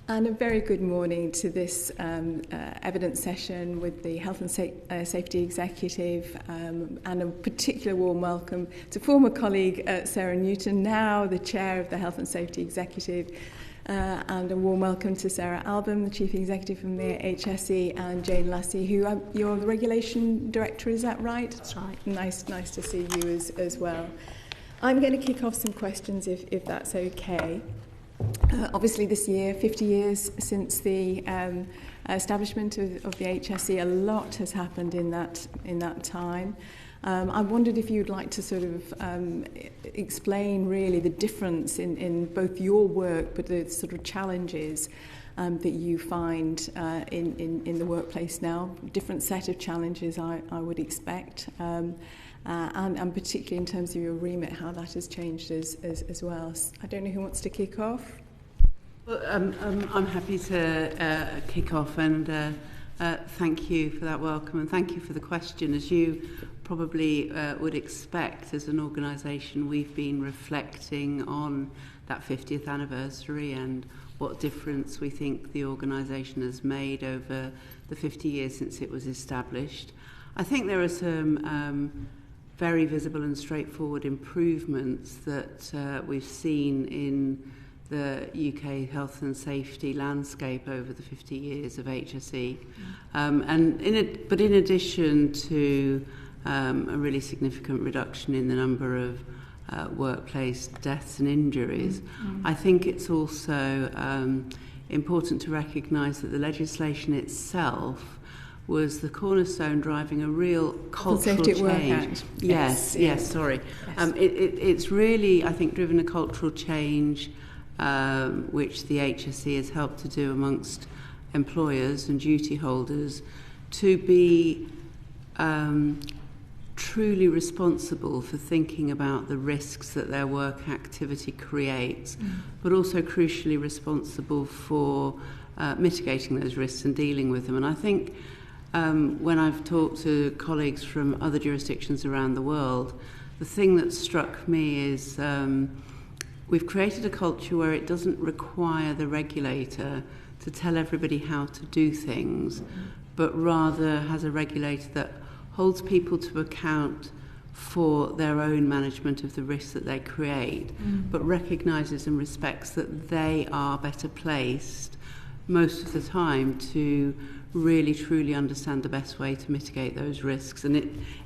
And a very good morning to this evidence session with the Health and Safety Executive, and a particular warm welcome to former colleague Sarah Newton, now the Chair of the Health and Safety Executive, and a warm welcome to Sarah Albon, the Chief Executive from the HSE, and Jane Lassey, who you're the Regulation Director, is that right? That's right. Nice to see you as well. I'm going to kick off some questions if that's okay. Obviously this year, 50 years since the establishment of the HSE, a lot has happened in that time. I wondered if you'd like to sort of explain really the difference in both your work, but the sort of challenges that you find in the workplace now. Different set of challenges, I would expect. And particularly in terms of your remit, how that has changed as well. I don't know who wants to kick off. Well, I'm happy to kick off, and thank you for that welcome, and thank you for the question. As you probably would expect, as an organisation, we've been reflecting on that 50th anniversary and what difference we think the organisation has made over the 50 years since it was established. I think there are some very visible and straightforward improvements that we've seen in the UK health and safety landscape over the 50 years of HSE. But in addition to a really significant reduction in the number of workplace deaths and injuries, I think it's also important to recognise that the legislation itself was the cornerstone driving a real cultural change. Yes. It's really, I think, driven a cultural change which the HSE has helped to do amongst employers and duty holders to be truly responsible for thinking about the risks that their work activity creates, but also crucially responsible for mitigating those risks and dealing with them. And I think when I've talked to colleagues from other jurisdictions around the world, the thing that struck me is we've created a culture where it doesn't require the regulator to tell everybody how to do things, but rather has a regulator that holds people to account for their own management of the risks that they create, but recognises and respects that they are better placed most of the time to really truly understand the best way to mitigate those risks. And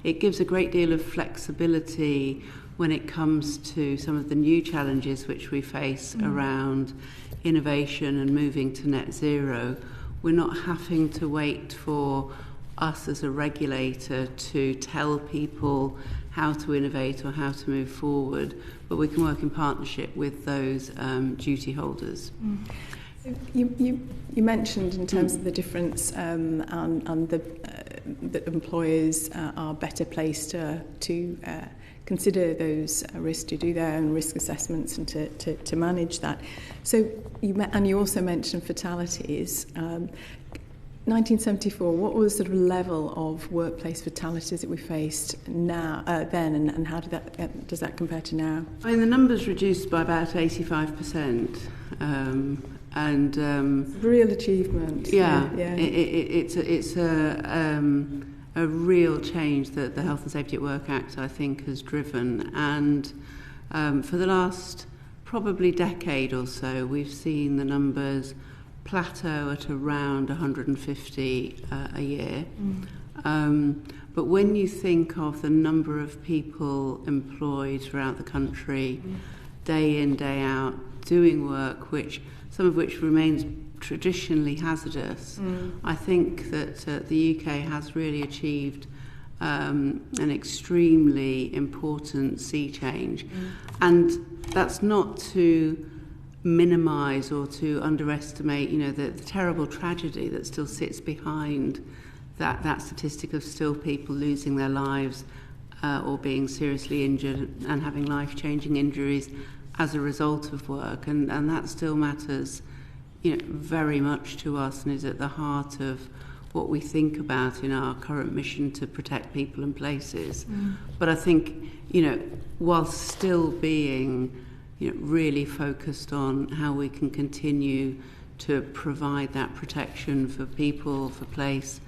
it gives a great deal of flexibility when it comes to some of the new challenges which we face around innovation and moving to net zero. We're not having to wait for us as a regulator to tell people how to innovate or how to move forward, but we can work in partnership with those duty holders. You mentioned in terms of the difference and that employers are better placed to consider those risks, to do their own risk assessments and to manage that. So you also mentioned fatalities. 1974, what was the sort of level of workplace fatalities that we faced then, and how does that compare to now? I mean, the numbers reduced by about 85%. Real achievement. Yeah. It's a real change that the Health and Safety at Work Act, I think, has driven. And for the last probably decade or so, we've seen the numbers plateau at around 150 a year. But when you think of the number of people employed throughout the country, day in, day out, doing work, some of which remains traditionally hazardous, I think that the UK has really achieved an extremely important sea change. And that's not to minimise or to underestimate, the terrible tragedy that still sits behind that statistic of still people losing their lives or being seriously injured and having life-changing injuries as a result of work, and that still matters, very much to us and is at the heart of what we think about in our current mission to protect people and places. But I think, while still being really focused on how we can continue to provide that protection for people, for place.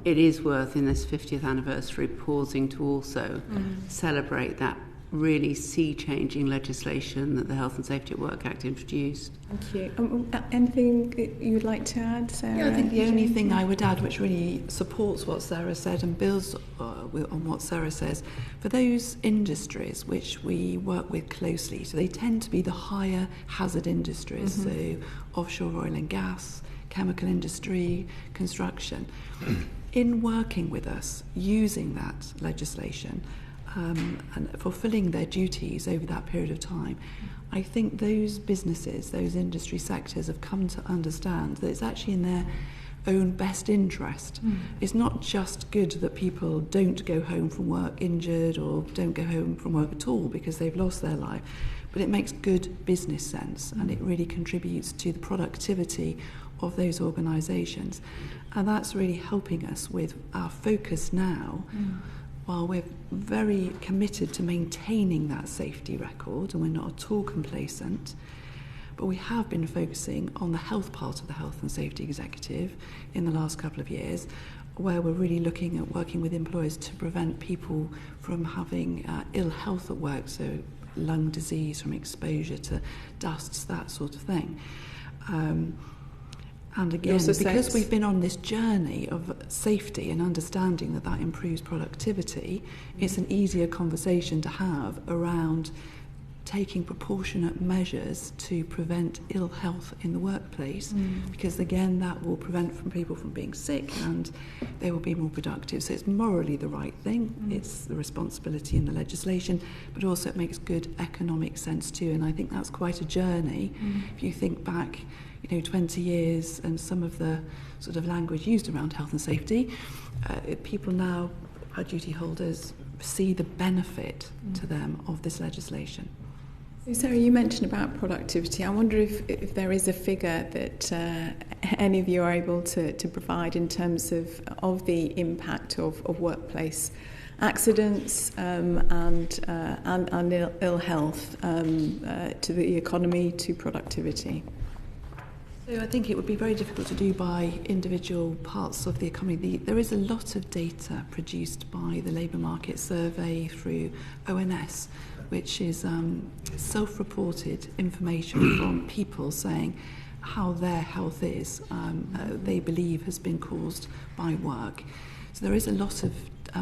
It is worth, in this 50th anniversary, pausing to also celebrate that really sea-changing legislation that the Health and Safety at Work Act introduced. Thank you. Anything you would like to add, Sarah? Yeah, I think the only thing I would add, which really supports what Sarah said and builds on what Sarah says, for those industries which we work with closely, so they tend to be the higher hazard industries, so offshore oil and gas, chemical industry, construction. In working with us, using that legislation, and fulfilling their duties over that period of time, I think those businesses, those industry sectors have come to understand that it's actually in their own best interest. It's not just good that people don't go home from work injured or don't go home from work at all because they've lost their life, but it makes good business sense and it really contributes to the productivity of those organisations. And that's really helping us with our focus now. While we're very committed to maintaining that safety record and we're not at all complacent, but we have been focusing on the health part of the Health and Safety Executive in the last couple of years, where we're really looking at working with employers to prevent people from having ill health at work, so lung disease from exposure to dusts, that sort of thing. And again, because we've been on this journey of safety and understanding that that improves productivity, it's an easier conversation to have around taking proportionate measures to prevent ill health in the workplace, because again, that will prevent from people from being sick and they will be more productive. So it's morally the right thing. It's the responsibility in the legislation, but also it makes good economic sense too. And I think that's quite a journey. If you think back, 20 years and some of the sort of language used around health and safety, people now, our duty holders, see the benefit to them of this legislation. So Sarah, you mentioned about productivity. I wonder if there is a figure that any of you are able to provide in terms of the impact of workplace accidents and ill health to the economy, to productivity. So I think it would be very difficult to do by individual parts of the economy. There is a lot of data produced by the Labour Market Survey through ONS, which is self-reported information from people saying how their health is, they believe has been caused by work. So there is a lot of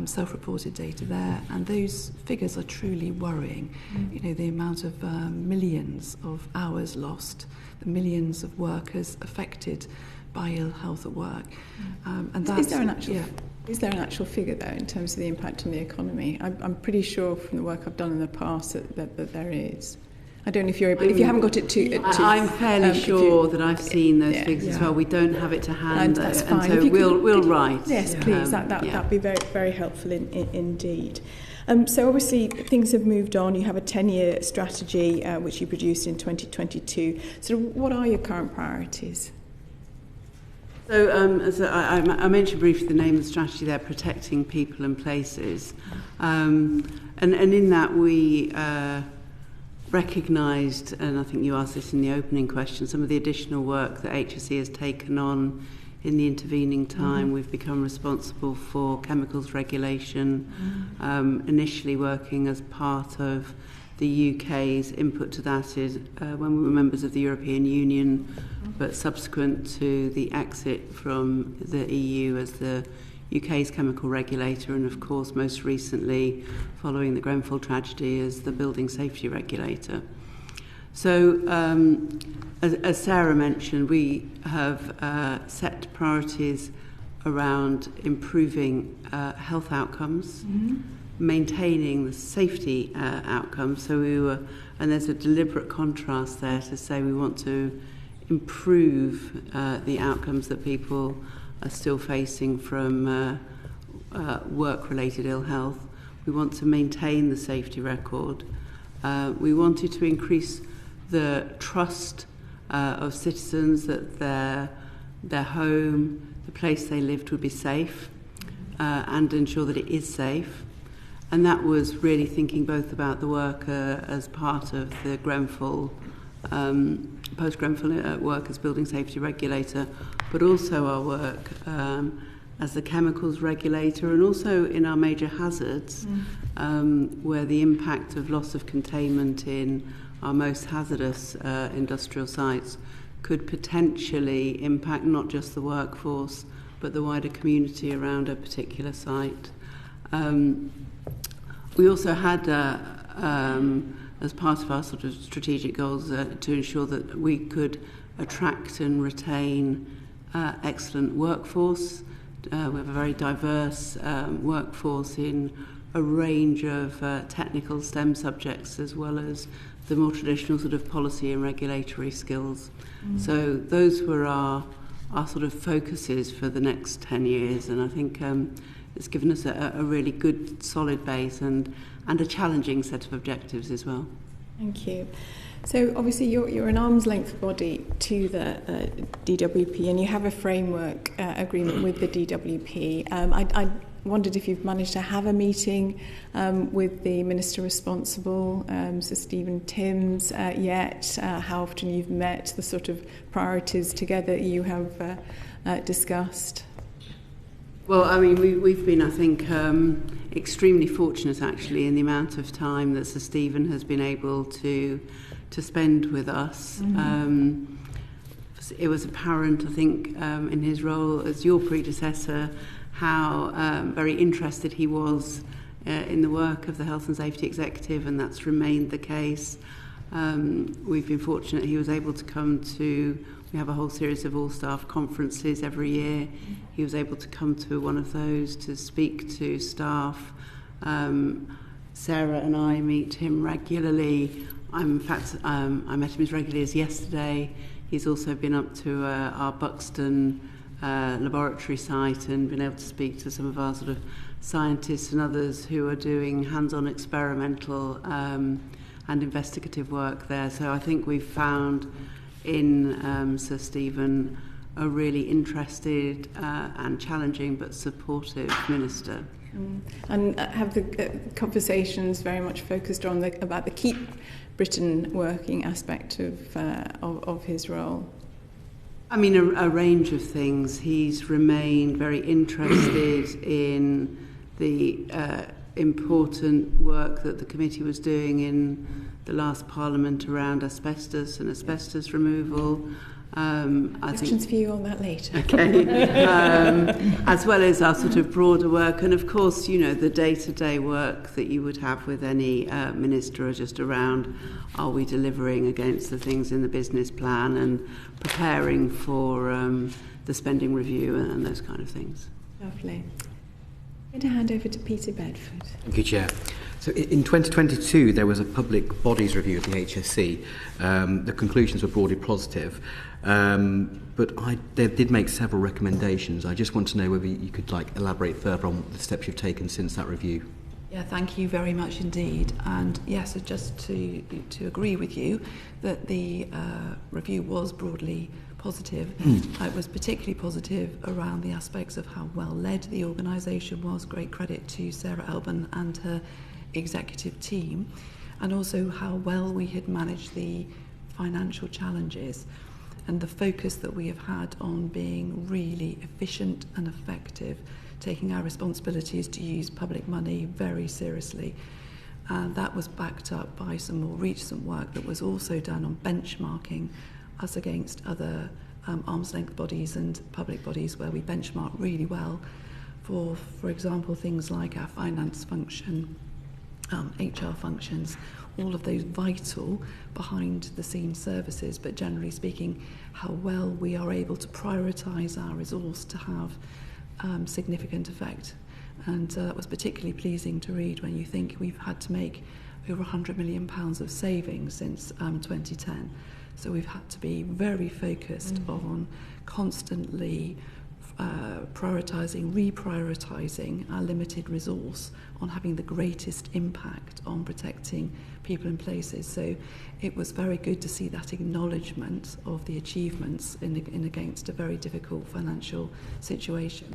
self-reported data there, and those figures are truly worrying. The amount of millions of hours lost, the millions of workers affected by ill health at work. And that's, is there an actual figure though in terms of the impact on the economy? I'm pretty sure from the work I've done in the past that there is. I don't know if you're able, if you haven't got it to I'm fairly sure that I've seen those figures as well. We don't have it to hand, that's fine. And so we'll write. Yes, please. That'd be very, very helpful indeed. So obviously things have moved on. You have a 10-year strategy which you produced in 2022. So what are your current priorities? So as I mentioned briefly the name of the strategy there, Protecting People and Places. And in that we recognised, and I think you asked this in the opening question, some of the additional work that HSE has taken on in the intervening time. We've become responsible for chemicals regulation, initially working as part of the UK's input to that is when we were members of the European Union, but subsequent to the exit from the EU as the UK's chemical regulator, and of course most recently following the Grenfell tragedy as the building safety regulator. So as Sarah mentioned, we have set priorities around improving health outcomes, maintaining the safety outcomes. So and there's a deliberate contrast there to say we want to improve the outcomes that people are still facing from work-related ill health. We want to maintain the safety record. We wanted to increase the trust of citizens that their home, the place they lived would be safe, and ensure that it is safe. And that was really thinking both about the work as part of the Grenfell post-Grenfell work as building safety regulator, but also our work as the chemicals regulator, and also in our major hazards, where the impact of loss of containment in our most hazardous industrial sites could potentially impact not just the workforce, but the wider community around a particular site. We also had, as part of our sort of strategic goals, to ensure that we could attract and retain excellent workforce. We have a very diverse workforce in a range of technical STEM subjects, as well as the more traditional sort of policy and regulatory skills. So those were our sort of focuses for the next 10 years, and I think it's given us a really good, solid base and a challenging set of objectives as well. Thank you. So obviously you're an arm's length body to the DWP, and you have a framework agreement with the DWP. I wondered if you've managed to have a meeting with the Minister responsible, Sir Stephen Timms, yet, how often you've met, the sort of priorities together you have discussed. Well, I mean, we've been, I think, extremely fortunate, actually, in the amount of time that Sir Stephen has been able to spend with us. It was apparent, I think, in his role as your predecessor, how very interested he was in the work of the Health and Safety Executive, and that's remained the case. We've been fortunate he was able to come to, we have a whole series of all-staff conferences every year. He was able to come to one of those to speak to staff. Sarah and I meet him regularly. In fact, I met him as regularly as yesterday. He's also been up to our Buxton laboratory site and been able to speak to some of our sort of scientists and others who are doing hands-on experimental and investigative work there. So I think we've found in Sir Stephen a really interested and challenging but supportive minister. And have the conversations very much focused on about the Keep Britain working aspect of his role? I mean, a range of things. He's remained very interested in the important work that the committee was doing in the last Parliament around asbestos and asbestos removal. Questions for you on that later. Okay. As well as our sort of broader work, and of course, you know, the day-to-day work that you would have with any minister, just around, are we delivering against the things in the business plan and preparing for the spending review and those kind of things. Lovely. I'm going to hand over to Peter Bedford. Thank you, Chair. So in 2022, there was a public bodies review of the HSE. The conclusions were broadly positive, but they did make several recommendations. I just want to know whether you could elaborate further on the steps you've taken since that review. Yeah, thank you very much indeed. And yes, just to agree with you that the review was broadly positive. It was particularly positive around the aspects of how well led the organisation was. Great credit to Sarah Albon and her executive team, and also how well we had managed the financial challenges and the focus that we have had on being really efficient and effective, taking our responsibilities to use public money very seriously. And that was backed up by some more recent work that was also done on benchmarking us against other arm's length bodies and public bodies, where we benchmark really well for example, things like our finance function, HR functions, all of those vital behind the scenes services, but generally speaking, how well we are able to prioritise our resource to have significant effect. And that was particularly pleasing to read when you think we've had to make over £100 million of savings since 2010. So we've had to be very focused on constantly prioritising, reprioritising our limited resource on having the greatest impact on protecting people and places. So it was very good to see that acknowledgement of the achievements in against a very difficult financial situation.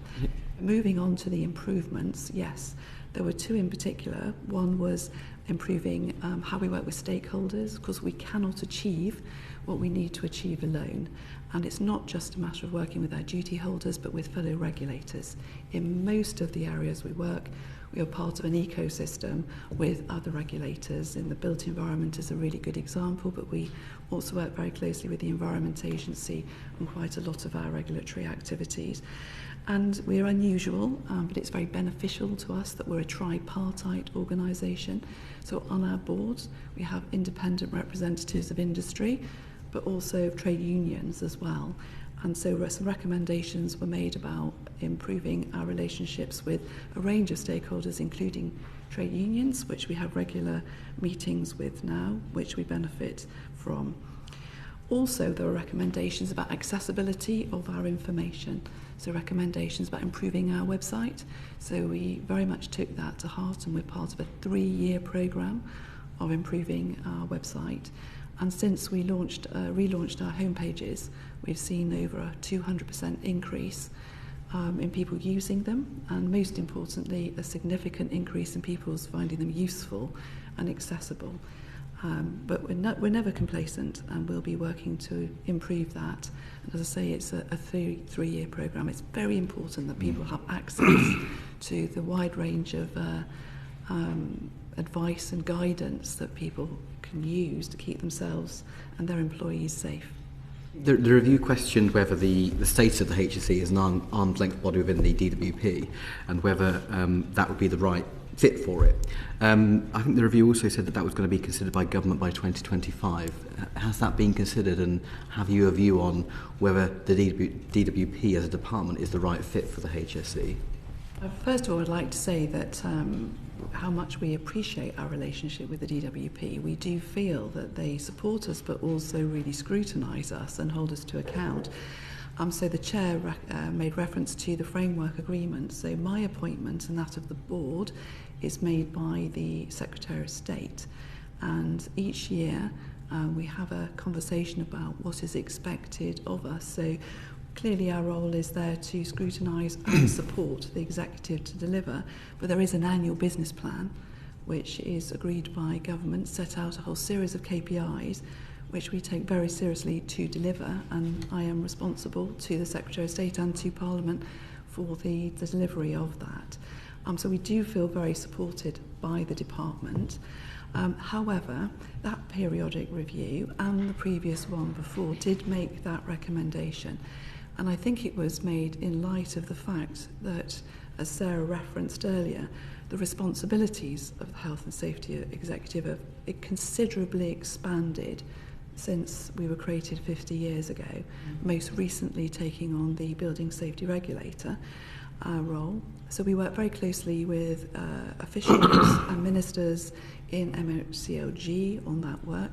Moving on to the improvements, yes, there were two in particular. One was improving how we work with stakeholders, because we cannot achieve what we need to achieve alone. And it's not just a matter of working with our duty holders, but with fellow regulators. In most of the areas we work, we are part of an ecosystem with other regulators. In the built environment is a really good example, but we also work very closely with the Environment Agency on quite a lot of our regulatory activities. And we're unusual, but it's very beneficial to us that we're a tripartite organisation. So on our boards, we have independent representatives of industry, but also of trade unions as well. And so some recommendations were made about improving our relationships with a range of stakeholders, including trade unions, which we have regular meetings with now, which we benefit from. Also, there are recommendations about accessibility of our information. So recommendations about improving our website. So we very much took that to heart, and we're part of a 3-year programme of improving our website. And since we relaunched our homepages, we've seen over a 200% increase in people using them, and most importantly, a significant increase in people finding them useful and accessible. But we're never complacent, and we'll be working to improve that. And as I say, it's a 3-year programme. It's very important that people have access to the wide range of advice and guidance that people can use to keep themselves and their employees safe. The review questioned whether the status of the HSE is an arm's length body within the DWP, and whether that would be the right fit for it. I think the review also said that was going to be considered by government by 2025. Has that been considered, and have you a view on whether the DWP as a department is the right fit for the HSE? First of all, I'd like to say that how much we appreciate our relationship with the DWP. We do feel that they support us, but also really scrutinise us and hold us to account. So the chair made reference to the framework agreement. So my appointment and that of the board is made by the Secretary of State. And each year we have a conversation about what is expected of us. So clearly our role is there to scrutinise and support the executive to deliver. But there is an annual business plan which is agreed by government, set out a whole series of KPIs which we take very seriously to deliver, and I am responsible to the Secretary of State and to Parliament for the delivery of that. So we do feel very supported by the department. However, that periodic review and the previous one before did make that recommendation. And I think it was made in light of the fact that, as Sarah referenced earlier, the responsibilities of the Health and Safety Executive have considerably expanded since we were created 50 years ago, most recently taking on the Building Safety Regulator role. So we work very closely with officials and ministers in MHCLG on that work.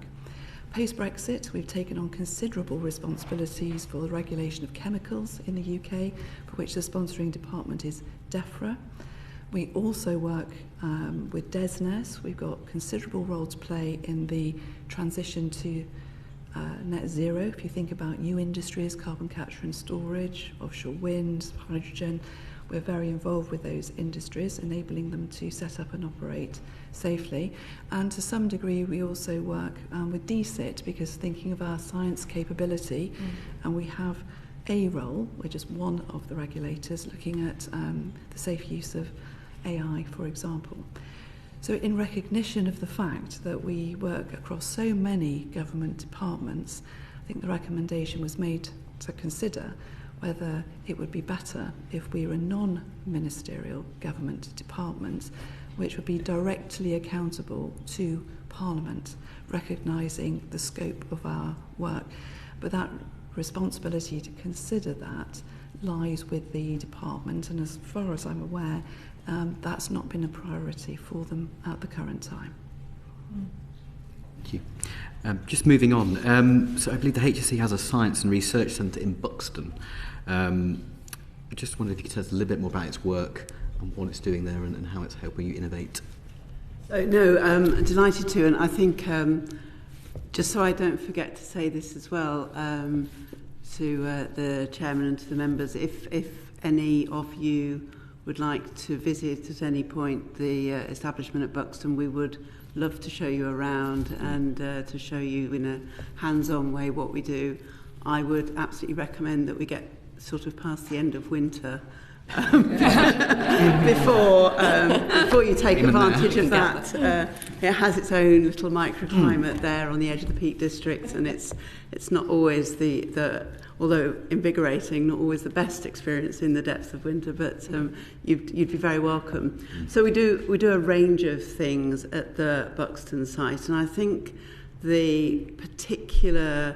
Post-Brexit, we've taken on considerable responsibilities for the regulation of chemicals in the UK, for which the sponsoring department is DEFRA. We also work with DESNES. We've got considerable role to play in the transition to net zero. If you think about new industries, carbon capture and storage, offshore wind, hydrogen, we're very involved with those industries, enabling them to set up and operate safely. And to some degree, we also work with DSIT, because thinking of our science capability, and we have a role, we're just one of the regulators, looking at the safe use of AI, for example. So in recognition of the fact that we work across so many government departments, I think the recommendation was made to consider whether it would be better if we were a non-ministerial government department, which would be directly accountable to Parliament, recognising the scope of our work. But that responsibility to consider that lies with the department, and as far as I'm aware, that's not been a priority for them at the current time. Thank you. Just moving on, so I believe the HSE has a science and research centre in Buxton. I just wondered if you could tell us a little bit more about its work and what it's doing there, and how it's helping you innovate. Delighted to, and I think just so I don't forget to say this as well to the chairman and to the members, if any of you would like to visit at any point the establishment at Buxton, we would love to show you around and to show you in a hands-on way what we do. I would absolutely recommend that we get sort of past the end of winter before you take advantage of that. It has its own little microclimate there on the edge of the Peak District, and it's not always the although invigorating, not always the best experience in the depths of winter, but you'd be very welcome. So we do a range of things at the Buxton site, and I think the particular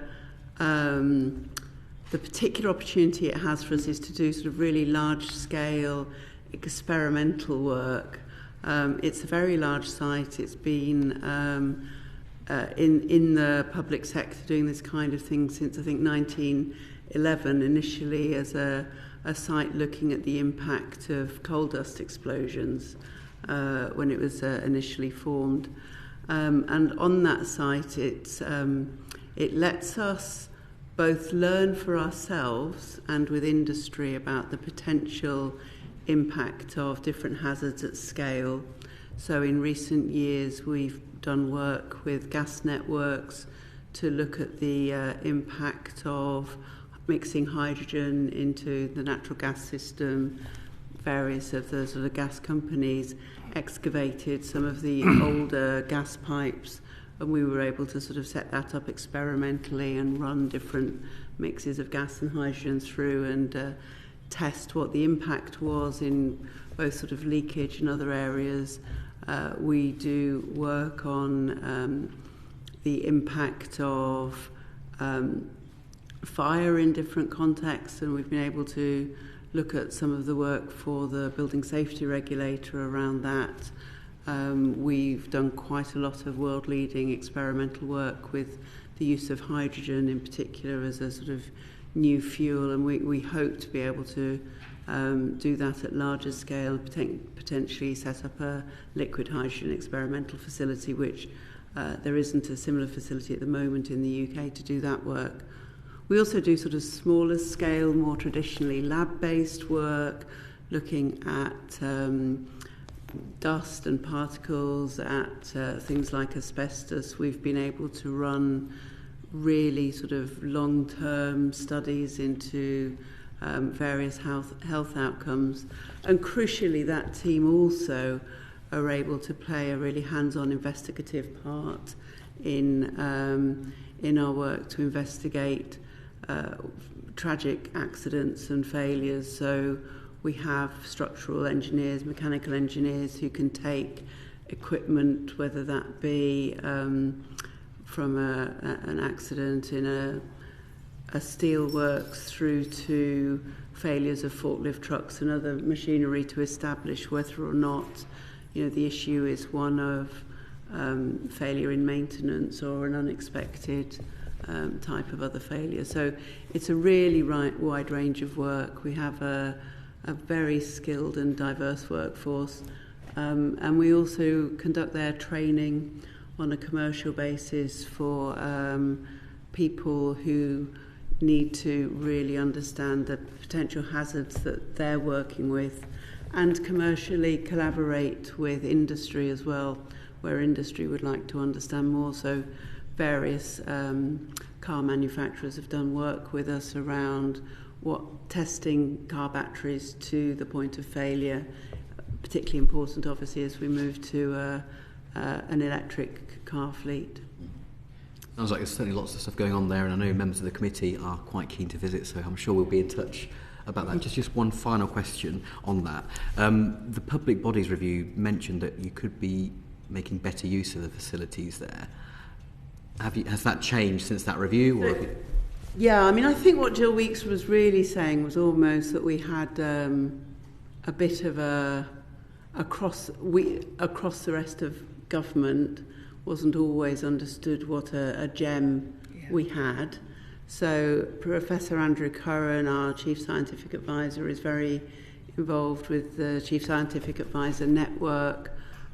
opportunity it has for us is to do sort of really large-scale experimental work. It's a very large site. It's been in the public sector doing this kind of thing since, I think, 1911, initially as a site looking at the impact of coal dust explosions when it was initially formed. And on that site, it lets us both learn for ourselves and with industry about the potential impact of different hazards at scale. So in recent years, we've done work with gas networks to look at the impact of mixing hydrogen into the natural gas system. Various of the sort of gas companies excavated some of the older gas pipes, and we were able to sort of set that up experimentally and run different mixes of gas and hydrogen through and test what the impact was in both sort of leakage and other areas. We do work on the impact of fire in different contexts, and we've been able to look at some of the work for the building safety regulator around that. We've done quite a lot of world-leading experimental work with the use of hydrogen in particular as a sort of new fuel, and we hope to be able to do that at larger scale, potentially set up a liquid hydrogen experimental facility, which there isn't a similar facility at the moment in the UK to do that work. We also do sort of smaller scale, more traditionally lab-based work, looking at dust and particles, at things like asbestos. We've been able to run really sort of long-term studies into various health outcomes, and crucially that team also are able to play a really hands-on investigative part in our work to investigate tragic accidents and failures. So we have structural engineers, mechanical engineers who can take equipment, whether that be from an accident in a steelworks through to failures of forklift trucks and other machinery, to establish whether or not the issue is one of failure in maintenance or an unexpected type of other failure. So it's a really wide range of work. We have a very skilled and diverse workforce, and we also conduct their training on a commercial basis for people who need to really understand the potential hazards that they're working with, and commercially collaborate with industry as well, where industry would like to understand more. So various car manufacturers have done work with us around testing car batteries to the point of failure, particularly important obviously as we move to an electric car fleet. Sounds like there's certainly lots of stuff going on there, and I know members of the committee are quite keen to visit, so I'm sure we'll be in touch about that. Just one final question on that. The Public Bodies Review mentioned that you could be making better use of the facilities there. Has that changed since that review? Or yeah, I mean, I think what Jill Weeks was really saying was almost that we had a bit of across the rest of government wasn't always understood what a gem we had. So Professor Andrew Curran, our Chief Scientific Advisor, is very involved with the Chief Scientific Advisor Network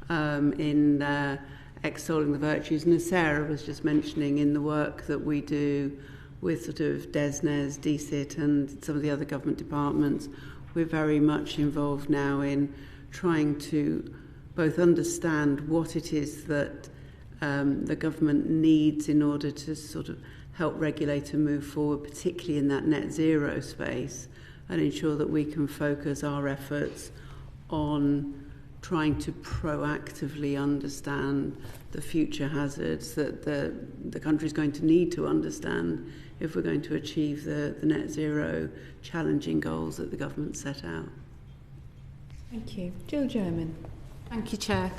in extolling the virtues. And as Sarah was just mentioning, in the work that we do with sort of DESNES, DCIT and some of the other government departments, we're very much involved now in trying to both understand what it is that the government needs in order to sort of help regulator move forward, particularly in that net zero space, and ensure that we can focus our efforts on trying to proactively understand the future hazards that the country is going to need to understand if we're going to achieve the net zero challenging goals that the government set out. Thank you. Jill German. Thank you, Chair.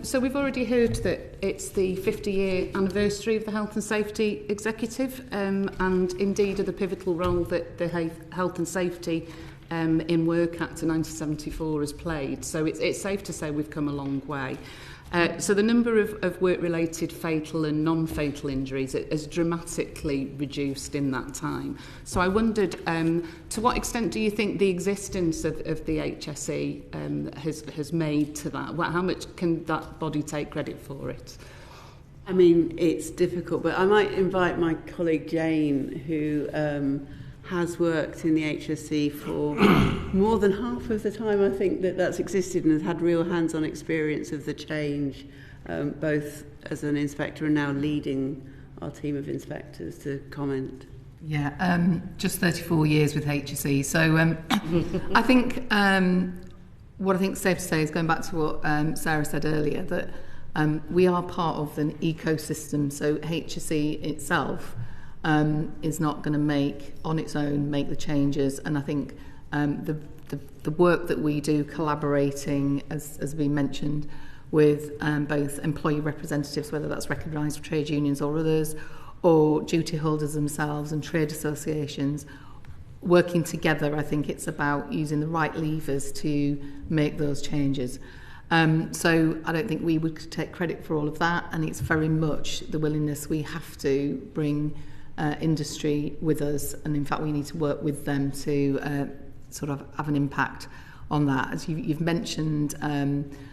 So we've already heard that it's the 50-year anniversary of the Health and Safety Executive, and indeed of the pivotal role that the Health and Safety in Work Act of 1974 has played. So it's safe to say we've come a long way. So the number of work-related fatal and non-fatal injuries has dramatically reduced in that time. So I wondered, to what extent do you think the existence of the HSE has made to that? How much can that body take credit for it? I mean, it's difficult, but I might invite my colleague Jane, who has worked in the HSE for more than half of the time I think that's existed, and has had real hands-on experience of the change, both as an inspector and now leading our team of inspectors, to comment. Yeah, just 34 years with HSE. So I think what I think is safe to say is, going back to what Sarah said earlier, that we are part of an ecosystem. So HSE itself is not going to make the changes, and I think the work that we do collaborating, as we mentioned, with both employee representatives, whether that's recognised trade unions or others, or duty holders themselves and trade associations, working together. I think it's about using the right levers to make those changes. So I don't think we would take credit for all of that, and it's very much the willingness we have to bring industry with us, and in fact we need to work with them to sort of have an impact on that. As you've mentioned,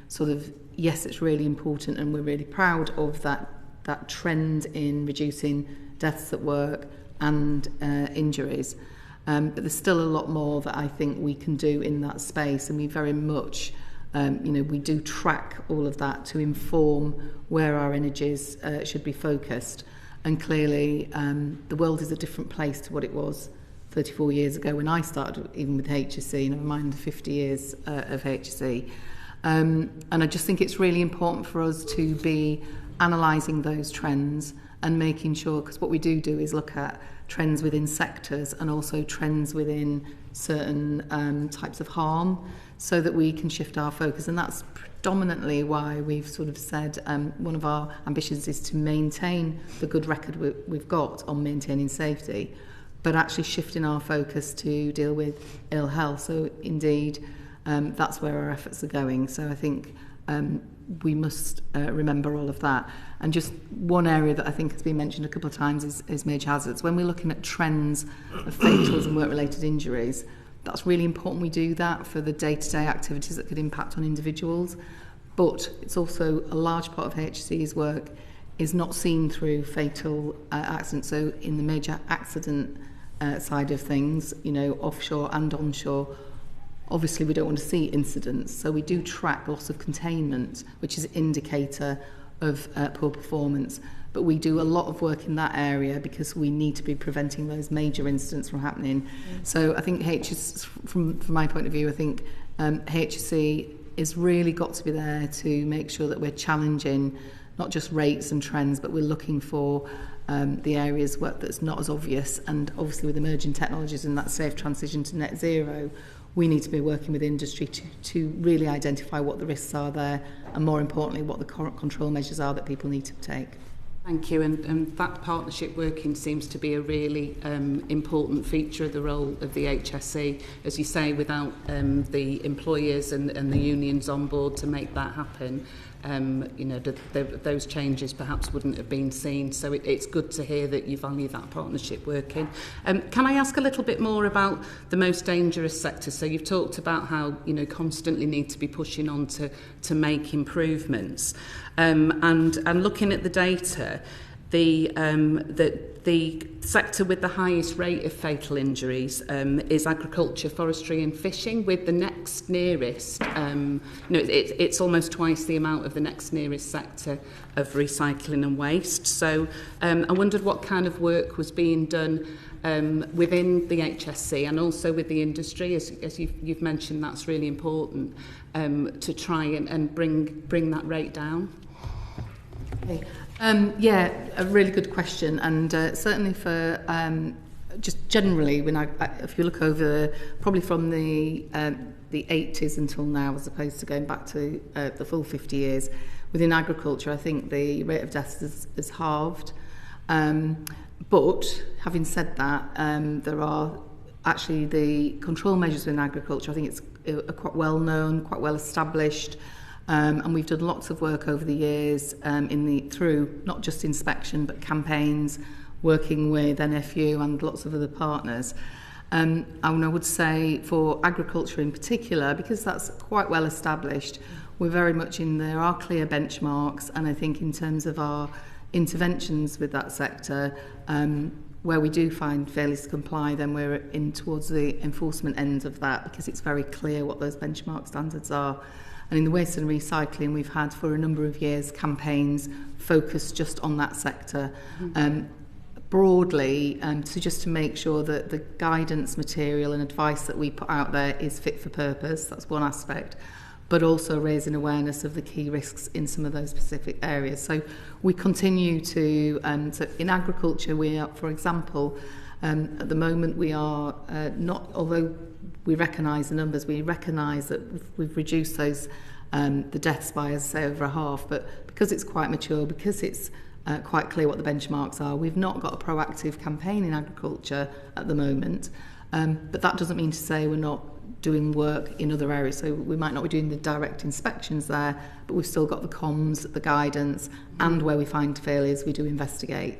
sort of, yes, it's really important, and we're really proud of that trend in reducing deaths at work and injuries, but there's still a lot more that I think we can do in that space, and we very much we do track all of that to inform where our energies should be focused. And clearly, the world is a different place to what it was 34 years ago when I started, even with HSE, never mind the 50 years of HSE. And I just think it's really important for us to be analysing those trends and making sure, because what we do is look at trends within sectors and also trends within certain types of harm, so that we can shift our focus. And that's predominantly why we've sort of said one of our ambitions is to maintain the good record we've got on maintaining safety, but actually shifting our focus to deal with ill health. So indeed, that's where our efforts are going. So I think we must remember all of that. And just one area that I think has been mentioned a couple of times is major hazards. When we're looking at trends of fatals and work-related injuries, that's really important we do that for the day-to-day activities that could impact on individuals. But it's also a large part of HSE's work is not seen through fatal accidents. So in the major accident side of things, offshore and onshore, obviously we don't want to see incidents. So we do track loss of containment, which is an indicator of poor performance. But we do a lot of work in that area because we need to be preventing those major incidents from happening. So I think from my point of view, I think HSE is really got to be there to make sure that we're challenging not just rates and trends, but we're looking for the areas where that's not as obvious. And obviously with emerging technologies and that safe transition to net zero, we need to be working with industry to really identify what the risks are there, and more importantly, what the current control measures are that people need to take. Thank you, and that partnership working seems to be a really important feature of the role of the HSE. As you say, without the employers and the unions on board to make that happen, those changes perhaps wouldn't have been seen. So it's good to hear that you value that partnership working. Can I ask a little bit more about the most dangerous sectors? So you've talked about how constantly need to be pushing on to make improvements. And looking at the data, the sector with the highest rate of fatal injuries is agriculture, forestry and fishing, with the next nearest, it's almost twice the amount of the next nearest sector of recycling and waste. So I wondered what kind of work was being done within the HSC and also with the industry, as you've mentioned, that's really important, to try and bring that rate down. Okay. Yeah, a really good question, and certainly for just generally, if you look over probably from the 80s until now, as opposed to going back to the full 50 years, within agriculture, I think the rate of deaths is halved. But having said that, there are actually the control measures within agriculture. I think it's quite well known, quite well established. And we've done lots of work over the years through not just inspection but campaigns, working with NFU and lots of other partners. And I would say for agriculture in particular, because that's quite well established, we're very much there are clear benchmarks, and I think in terms of our interventions with that sector, where we do find failures to comply, then we're in towards the enforcement end of that, because it's very clear what those benchmark standards are. And in the waste and recycling, we've had for a number of years campaigns focused just on that sector, broadly, so just to make sure that the guidance material and advice that we put out there is fit for purpose. That's one aspect, but also raising awareness of the key risks in some of those specific areas. So we continue to, so in agriculture, we are, for example, at the moment we are not, although we recognise the numbers, we recognise that we've reduced those, the deaths by, as I say, over a half, but because it's quite mature, because it's quite clear what the benchmarks are, we've not got a proactive campaign in agriculture at the moment, but that doesn't mean to say we're not doing work in other areas. So we might not be doing the direct inspections there, but we've still got the comms, the guidance, and where we find failures, we do investigate.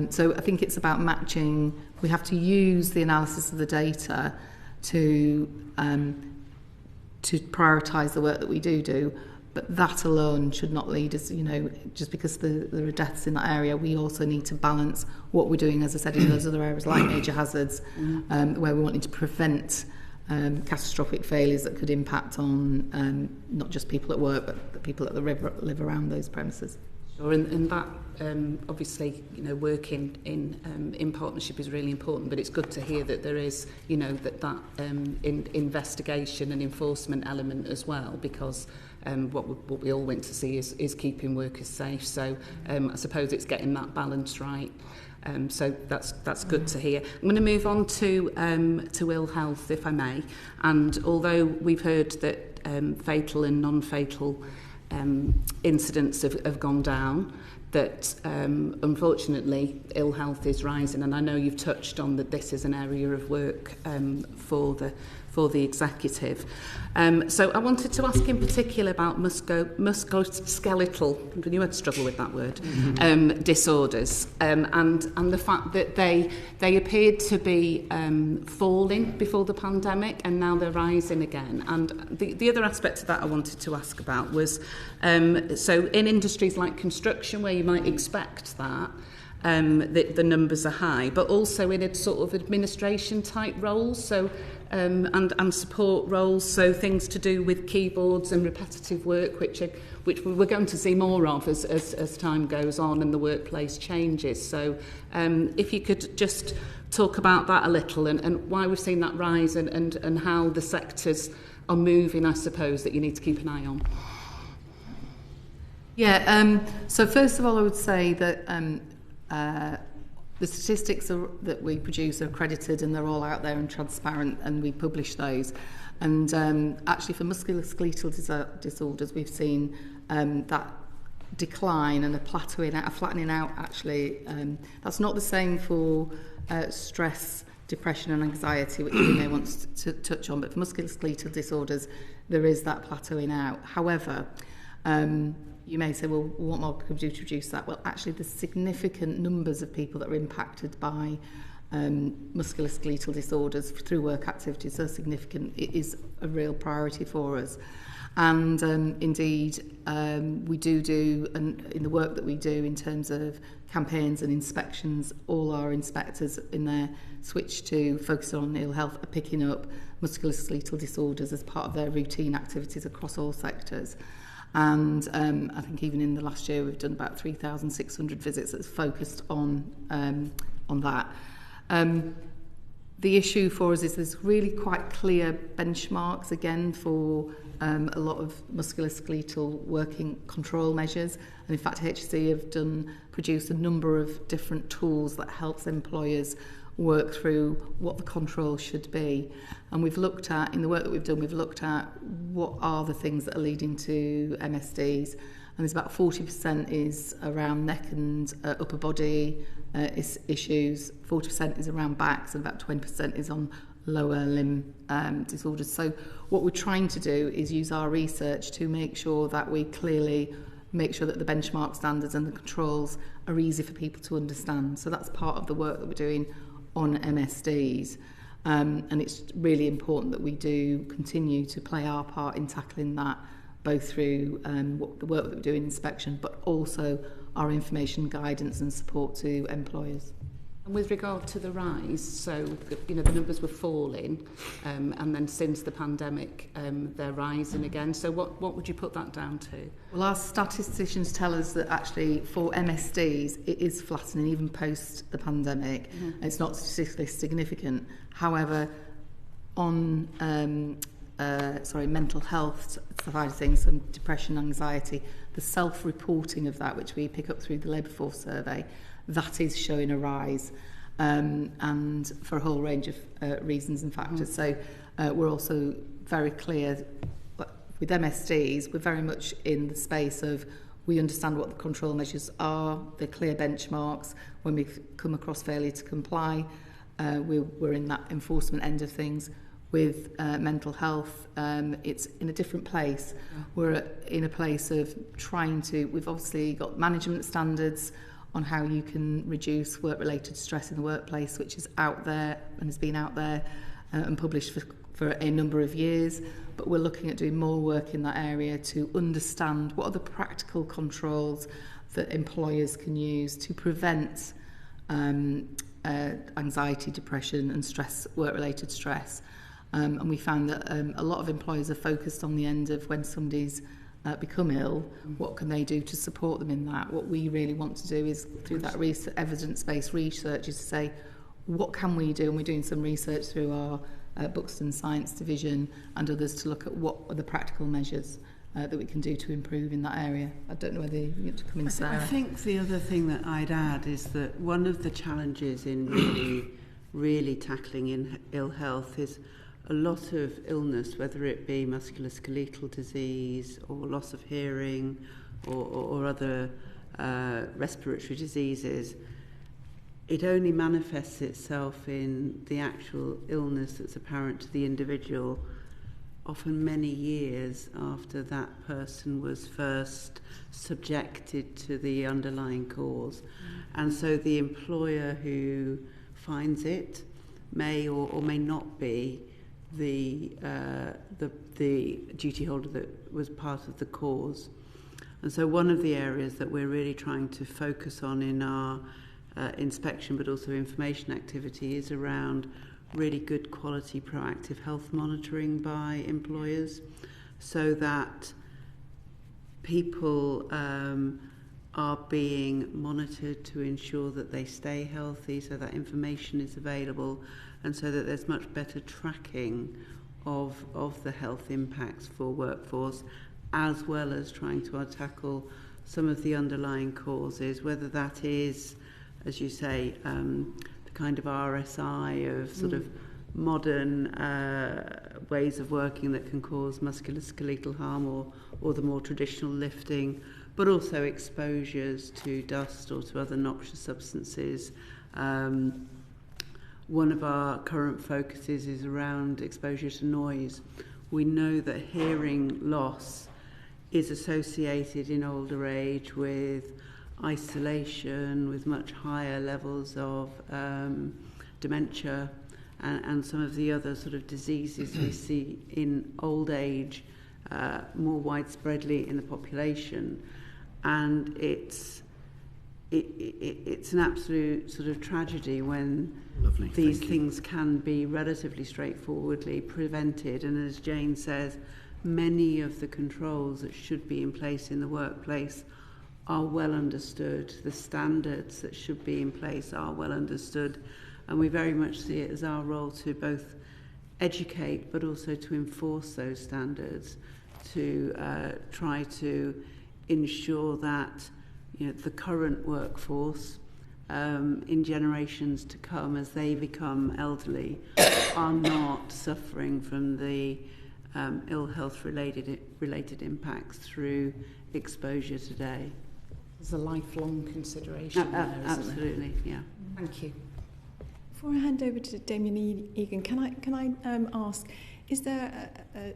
So I think it's about matching. We have to use the analysis of the data to prioritise the work that we do, but that alone should not lead us, just because there are deaths in that area, we also need to balance what we're doing, as I said, in those other areas like major hazards, where we're wanting to prevent catastrophic failures that could impact on not just people at work, but the people that live around those premises. Sure, and that obviously, working in partnership is really important. But it's good to hear that there is, that investigation and enforcement element as well, because what we all want to see is keeping workers safe. So I suppose it's getting that balance right. So that's good to hear. I'm going to move on to ill health, if I may. And although we've heard that fatal and non-fatal incidents have gone down, that unfortunately ill health is rising, and I know you've touched on that this is an area of work for the executive. So I wanted to ask in particular about musculoskeletal, I knew I'd struggle with that word, disorders, and the fact that they appeared to be falling before the pandemic, and now they're rising again. And the other aspect of that I wanted to ask about was, so in industries like construction, where you might expect that, the numbers are high, but also in a sort of administration type roles, so and support roles, so things to do with keyboards and repetitive work, which we're going to see more of as time goes on and the workplace changes. So if you could just talk about that a little, and why we've seen that rise, and how the sectors are moving, I suppose, that you need to keep an eye on. Yeah, so first of all I would say that the statistics that we produce are accredited, and they're all out there and transparent, and we publish those. And actually for musculoskeletal disorders, we've seen that decline and a flattening out actually. That's not the same for stress, depression and anxiety, which we may want to touch on, but for musculoskeletal disorders there is that plateauing out. However, you may say, well, what more could we do to reduce that? Well, actually, there's significant numbers of people that are impacted by musculoskeletal disorders through work activities are significant. It is a real priority for us. And indeed, we do, and in the work that we do in terms of campaigns and inspections, all our inspectors in their switch to focus on ill health are picking up musculoskeletal disorders as part of their routine activities across all sectors. And I think even in the last year, we've done about 3,600 visits that's focused on that. The issue for us is there's really quite clear benchmarks, again, for a lot of musculoskeletal working control measures. And in fact, HSE have produced a number of different tools that helps employers work through what the control should be. And we've looked at, in the work that we've done, we've looked at what are the things that are leading to MSDs. And there's about 40% is around neck and upper body issues, 40% is around backs, and about 20% is on lower limb disorders. So what we're trying to do is use our research to make sure that we clearly make sure that the benchmark standards and the controls are easy for people to understand. So that's part of the work that we're doing on MSDs. And it's really important that we do continue to play our part in tackling that, both through the work that we do in inspection, but also our information, guidance and support to employers. And with regard to the rise, so the numbers were falling, and then since the pandemic, they're rising again. So what would you put that down to? Well, our statisticians tell us that actually for MSDs, it is flattening even post the pandemic. Mm-hmm. It's not statistically significant. However, on mental health side of things, some depression, anxiety, the self-reporting of that, which we pick up through the labour force survey, that is showing a rise, and for a whole range of reasons and factors. So we're also very clear with MSDs, we're very much in the space of we understand what the control measures are, the clear benchmarks. When we come across failure to comply, we're in that enforcement end of things. With mental health, it's in a different place. Yeah. We're in a place of we've obviously got management standards on how you can reduce work-related stress in the workplace, which is out there and has been out there and published for a number of years. But we're looking at doing more work in that area to understand what are the practical controls that employers can use to prevent anxiety, depression and stress, work-related stress. And we found that a lot of employers are focused on the end of when somebody's become ill, what can they do to support them in that? What we really want to do is, through that evidence-based research, is to say, what can we do? And we're doing some research through our Buxton Science Division and others to look at what are the practical measures that we can do to improve in that area. I don't know whether you want to come in, Sarah. I think the other thing that I'd add is that one of the challenges in really tackling ill health is a lot of illness, whether it be musculoskeletal disease or loss of hearing or other respiratory diseases, it only manifests itself in the actual illness that's apparent to the individual often many years after that person was first subjected to the underlying cause. And so the employer who finds it may or may not be the duty holder that was part of the cause. And so one of the areas that we're really trying to focus on in our inspection but also information activity is around really good quality proactive health monitoring by employers, so that people are being monitored to ensure that they stay healthy, so that information is available, and so that there's much better tracking of the health impacts for workforce, as well as trying to tackle some of the underlying causes, whether that is, as you say, the kind of RSI of sort of modern ways of working that can cause musculoskeletal harm, or the more traditional lifting, but also exposures to dust or to other noxious substances. One of our current focuses is around exposure to noise. We know that hearing loss is associated in older age with isolation, with much higher levels of dementia and some of the other sort of diseases we see in old age more widespreadly in the population. And it's an absolute sort of tragedy when these things can be relatively straightforwardly prevented. And as Jane says, many of the controls that should be in place in the workplace are well understood. The standards that should be in place are well understood. And we very much see it as our role to both educate but also to enforce those standards, to try to ensure that the current workforce in generations to come, as they become elderly, are not suffering from the ill health related impacts through exposure today. There's a lifelong consideration there, isn't absolutely, there? yeah. Thank you. Before I hand over to Damien Egan, can I ask, is there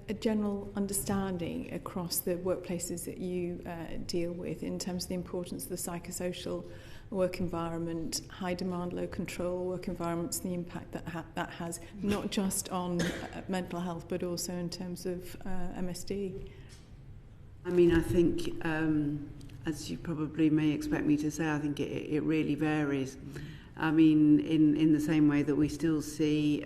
a general understanding across the workplaces that you deal with in terms of the importance of the psychosocial work environment, high demand, low control work environments, the impact that has not just on mental health but also in terms of MSD? I mean, I think, as you probably may expect me to say, I think it really varies. I mean, in the same way that we still see,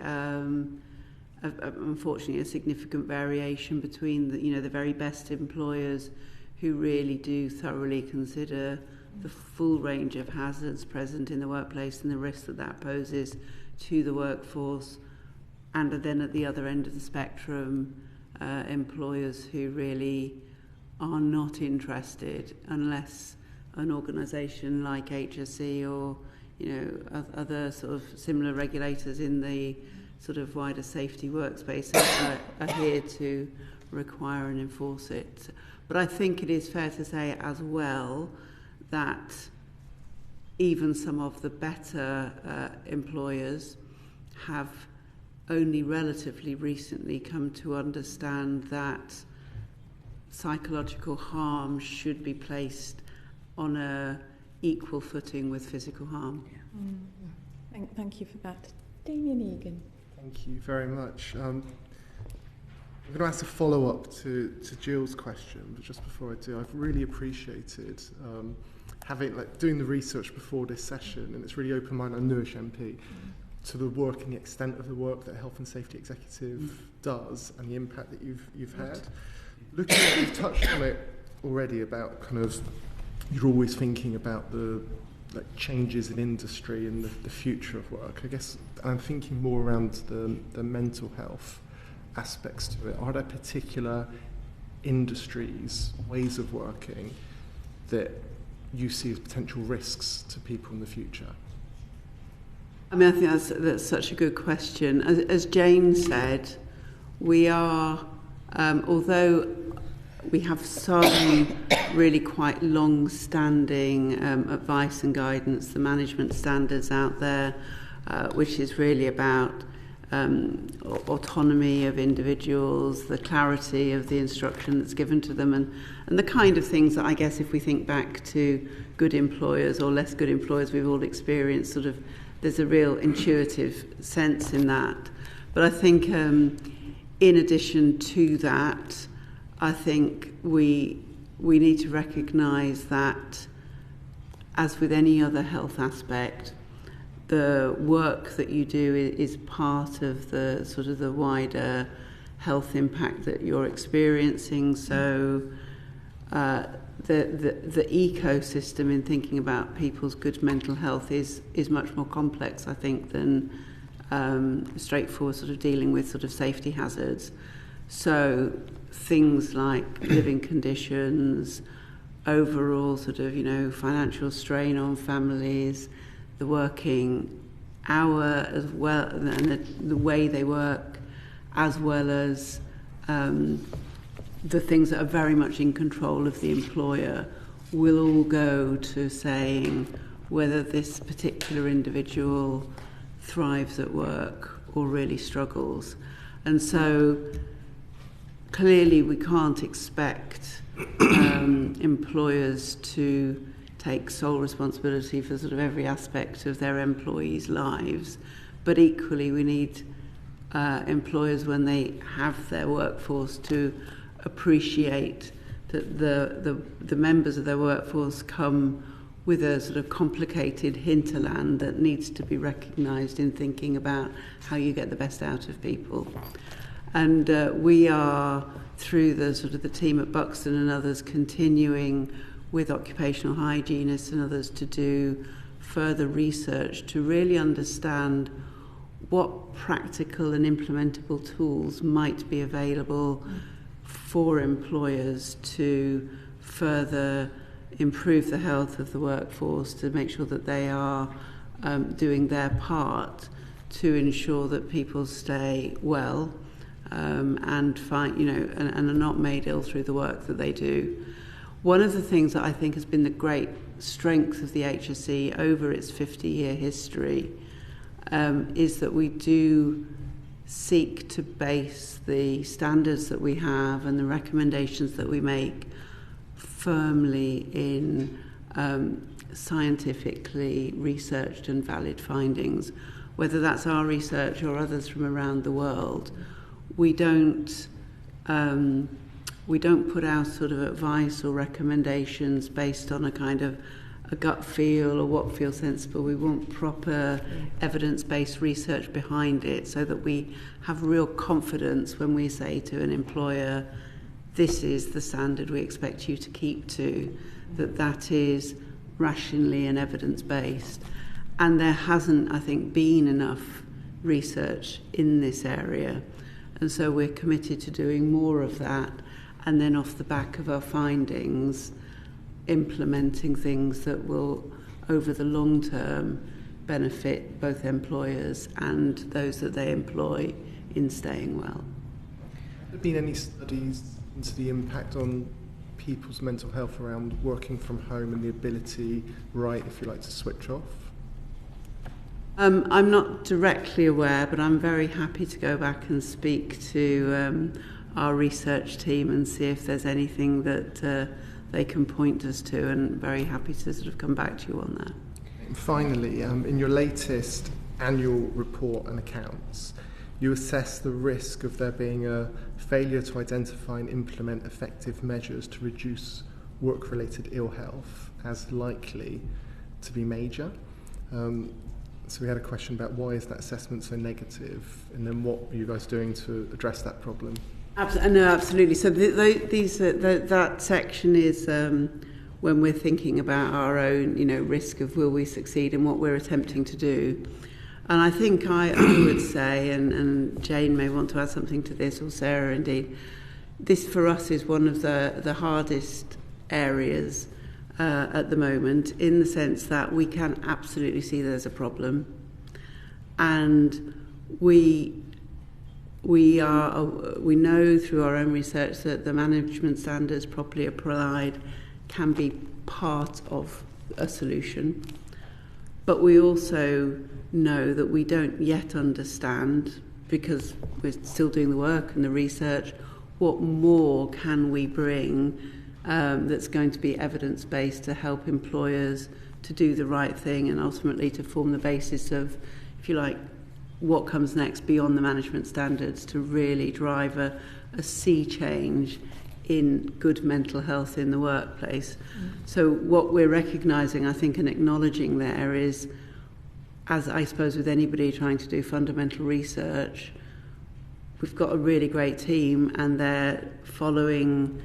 unfortunately, a significant variation between the very best employers who really do thoroughly consider the full range of hazards present in the workplace and the risks that poses to the workforce, and then at the other end of the spectrum, employers who really are not interested unless an organisation like HSE or other sort of similar regulators in the sort of wider safety workspace are here to require and enforce it. But I think it is fair to say as well that even some of the better employers have only relatively recently come to understand that psychological harm should be placed on a equal footing with physical harm. Thank you for that. Damien Egan. Thank you very much. I'm going to ask a follow-up to Jill's question, but just before I do, I've really appreciated doing the research before this session, and it's really opened my Newish MP to the working extent of the work that a health and safety executive does and the impact that you've had. Looking at, you've touched on it already about kind of you're always thinking about the changes in industry and the future of work. I guess I'm thinking more around the mental health aspects to it. Are there particular industries, ways of working that you see as potential risks to people in the future? I mean, I think that's such a good question. As Jane said, we are, although we have some really quite long-standing advice and guidance, the management standards out there, which is really about autonomy of individuals, the clarity of the instruction that's given to them, and the kind of things that I guess if we think back to good employers or less good employers we've all experienced, sort of there's a real intuitive sense in that. But I think in addition to that, I think we need to recognise that, as with any other health aspect, the work that you do is part of the sort of the wider health impact that you're experiencing. So the ecosystem in thinking about people's good mental health is much more complex, I think, than straightforward sort of dealing with sort of safety hazards. So things like living conditions, overall sort of, financial strain on families, the working hour as well, and the way they work, as well as the things that are very much in control of the employer, will all go to saying whether this particular individual thrives at work or really struggles. And so clearly we can't expect employers to take sole responsibility for sort of every aspect of their employees' lives, but equally we need employers, when they have their workforce, to appreciate that the members of their workforce come with a sort of complicated hinterland that needs to be recognised in thinking about how you get the best out of people. And we are, through the sort of the team at Buxton and others, continuing with occupational hygienists and others to do further research to really understand what practical and implementable tools might be available for employers to further improve the health of the workforce, to make sure that they are doing their part to ensure that people stay well and find, and are not made ill through the work that they do. One of the things that I think has been the great strength of the HSE over its 50-year history is that we do seek to base the standards that we have and the recommendations that we make firmly in scientifically researched and valid findings, whether that's our research or others from around the world. We don't put out sort of advice or recommendations based on a kind of a gut feel or what feels sensible. We want proper evidence-based research behind it so that we have real confidence when we say to an employer, this is the standard we expect you to keep to, that is rationally and evidence-based. And there hasn't, I think, been enough research in this area. And so we're committed to doing more of that, and then off the back of our findings, implementing things that will, over the long term, benefit both employers and those that they employ in staying well. Have there been any studies into the impact on people's mental health around working from home and the ability, if you like, to switch off? I'm not directly aware, but I'm very happy to go back and speak to our research team and see if there's anything that they can point us to, and very happy to sort of come back to you on that. And finally, in your latest annual report and accounts, you assess the risk of there being a failure to identify and implement effective measures to reduce work-related ill health as likely to be major. So we had a question about why is that assessment so negative, and then what are you guys doing to address that problem? No, absolutely. So that section is when we're thinking about our own, risk of will we succeed and what we're attempting to do. And I think I would say, and Jane may want to add something to this, or Sarah indeed, this for us is one of the hardest areas at the moment, in the sense that we can absolutely see there's a problem, and we know through our own research that the management standards properly applied can be part of a solution, but we also know that we don't yet understand, because we're still doing the work and the research, what more can we bring that's going to be evidence-based to help employers to do the right thing and ultimately to form the basis of, if you like, what comes next beyond the management standards to really drive a sea change in good mental health in the workplace. So what we're recognising, I think, and acknowledging there is, as I suppose with anybody trying to do fundamental research, we've got a really great team and they're following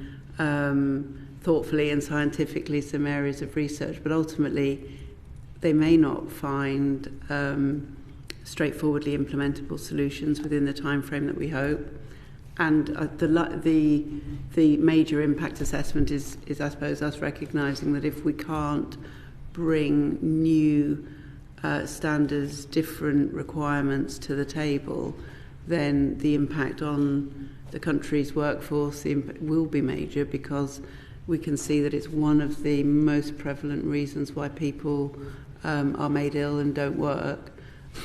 thoughtfully and scientifically some areas of research, but ultimately they may not find straightforwardly implementable solutions within the time frame that we hope. And the major impact assessment is I suppose us recognising that if we can't bring new standards, different requirements to the table, then the impact on the country's workforce will be major, because we can see that it's one of the most prevalent reasons why people are made ill and don't work.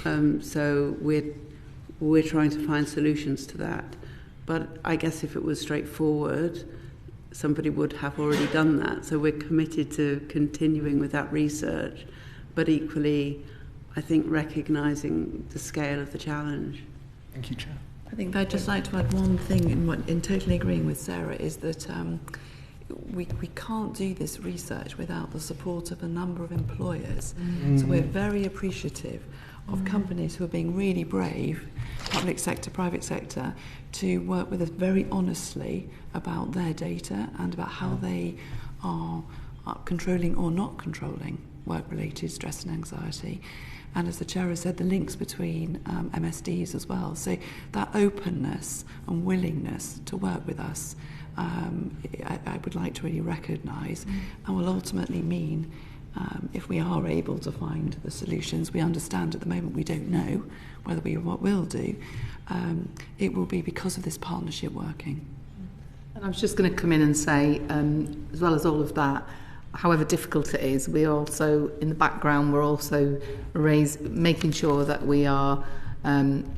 So we're trying to find solutions to that. But I guess if it was straightforward, somebody would have already done that. So we're committed to continuing with that research. But equally, I think recognising the scale of the challenge. Thank you, Chair. I think I'd just like to add one thing in totally agreeing with Sarah, is that we can't do this research without the support of a number of employers. So we're very appreciative of companies who are being really brave, public sector, private sector, to work with us very honestly about their data and about how they are controlling or not controlling work-related stress and anxiety. And as the Chair has said, the links between MSDs as well. So that openness and willingness to work with us, I would like to really recognise, and will ultimately mean, if we are able to find the solutions, we understand at the moment we don't know whether we what we'll do, it will be because of this partnership working. And I was just going to come in and say, as well as all of that, however difficult it is, we also, in the background, we're also making sure that we are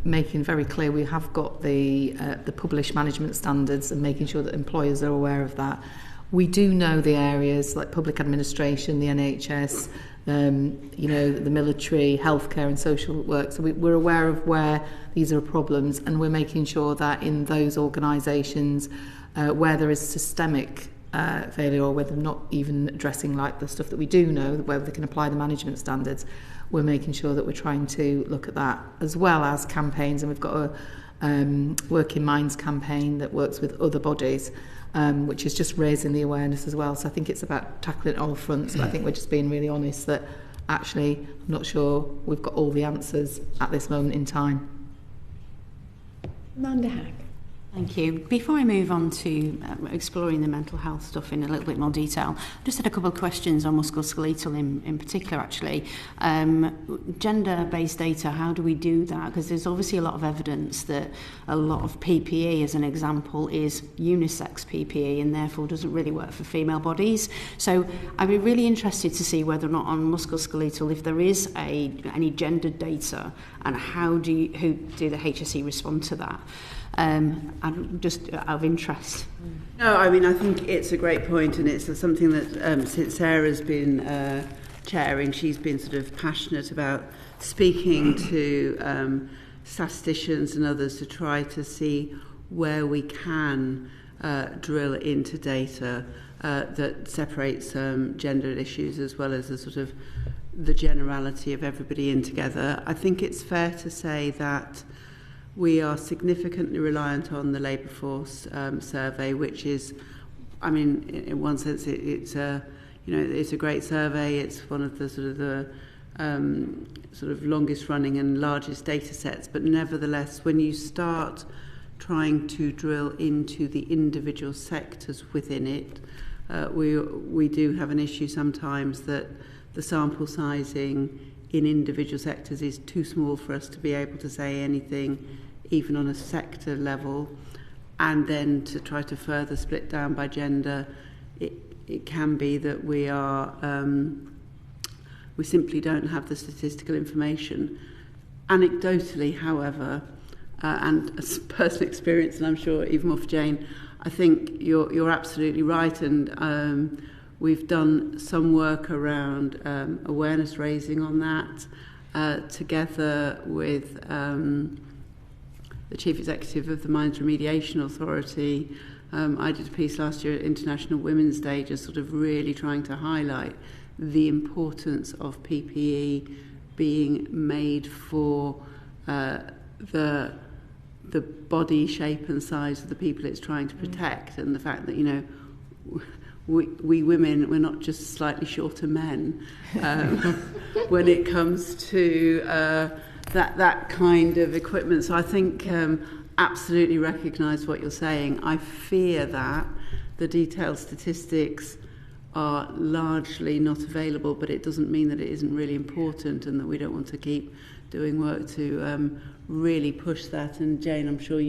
making very clear we have got the published management standards and making sure that employers are aware of that. We do know the areas like public administration, the NHS, the military, healthcare and social work. So we're aware of where these are problems, and we're making sure that in those organisations where there is systemic failure, or whether not even addressing like the stuff that we do know, where they can apply the management standards, we're making sure that we're trying to look at that, as well as campaigns. And we've got a Working Minds campaign that works with other bodies, which is just raising the awareness as well. So I think it's about tackling it all fronts, but I think we're just being really honest that actually I'm not sure we've got all the answers at this moment in time. Amanda Hack. Thank you. Before I move on to exploring the mental health stuff in a little bit more detail, I just had a couple of questions on musculoskeletal in particular, actually. Gender-based data, how do we do that? Because there's obviously a lot of evidence that a lot of PPE, as an example, is unisex PPE and therefore doesn't really work for female bodies. So I'd be really interested to see whether or not on musculoskeletal, if there is any gendered data, and how do the HSE respond to that? And just out of interest. No, I mean, I think it's a great point, and it's something that since Sarah's been chairing, she's been sort of passionate about speaking to statisticians and others to try to see where we can drill into data that separates gendered issues as well as the sort of the generality of everybody in together. I think it's fair to say that we are significantly reliant on the labour force survey, which is, I mean, in one sense, it's a great survey. It's one of the sort of longest running and largest data sets. But nevertheless, when you start trying to drill into the individual sectors within it, we do have an issue sometimes that the sample sizing in individual sectors is too small for us to be able to say anything even on a sector level, and then to try to further split down by gender, it can be that we simply don't have the statistical information. Anecdotally, however, and as personal experience, and I'm sure even more for Jane, I think you're absolutely right, and we've done some work around awareness raising on that, together with the Chief Executive of the Mines Remediation Authority. I did a piece last year at International Women's Day, just sort of really trying to highlight the importance of PPE being made for the body shape and size of the people it's trying to protect, and the fact that, you know, we women, we're not just slightly shorter men when it comes to that kind of equipment. So I think absolutely recognise what you're saying. I fear that the detailed statistics are largely not available, but it doesn't mean that it isn't really important and that we don't want to keep doing work to really push that. And Jane, I'm sure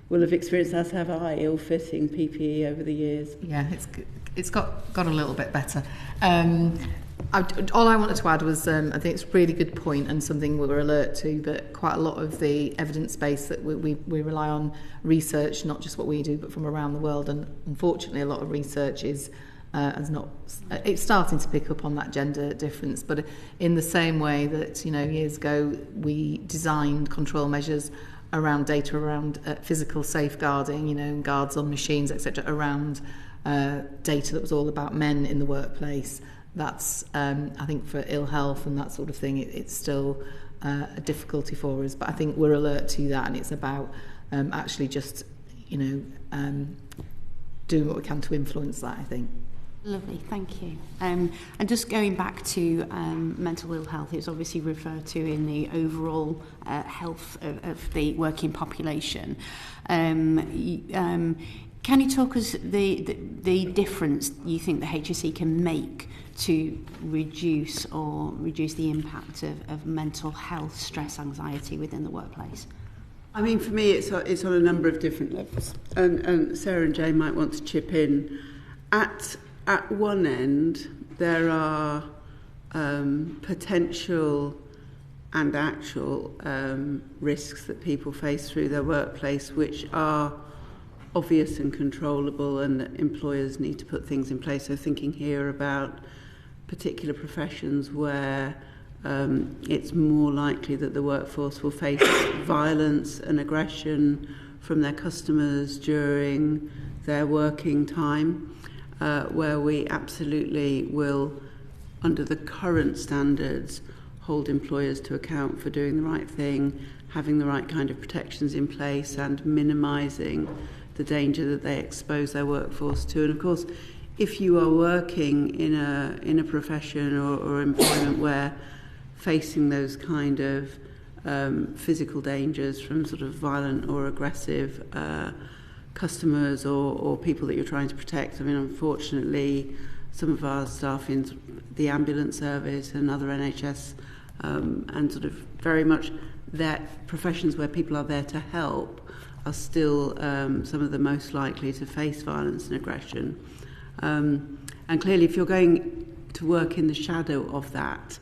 will have experienced, as have I, ill-fitting PPE over the years. Yeah, it's got a little bit better. All I wanted to add was, I think it's a really good point and something we were alert to, but quite a lot of the evidence base that we rely on research, not just what we do, but from around the world. And unfortunately, a lot of research is it's starting to pick up on that gender difference, but in the same way that, years ago we designed control measures around data, around physical safeguarding, guards on machines, etc., around data that was all about men in the workplace. That's, I think, for ill health and that sort of thing, it's still a difficulty for us, but I think we're alert to that, and it's about actually just, doing what we can to influence that, I think. Lovely, thank you. And just going back to mental ill health, it's obviously referred to in the overall health of the working population. Can you talk us the difference you think the HSE can make to reduce the impact of mental health, stress, anxiety within the workplace? I mean, for me, it's on a number of different levels, and Sarah and Jay might want to chip in. At one end, there are potential and actual risks that people face through their workplace, which are obvious and controllable, and that employers need to put things in place. So thinking here about particular professions where it's more likely that the workforce will face violence and aggression from their customers during their working time, where we absolutely will, under the current standards, hold employers to account for doing the right thing, having the right kind of protections in place, and minimising the danger that they expose their workforce to. And of course, if you are working in a profession or employment where facing those kind of physical dangers from sort of violent or aggressive customers or people that you're trying to protect. I mean, unfortunately, some of our staff in the ambulance service and other NHS and sort of very much their professions where people are there to help are still some of the most likely to face violence and aggression. And clearly, if you're going to work in the shadow of that,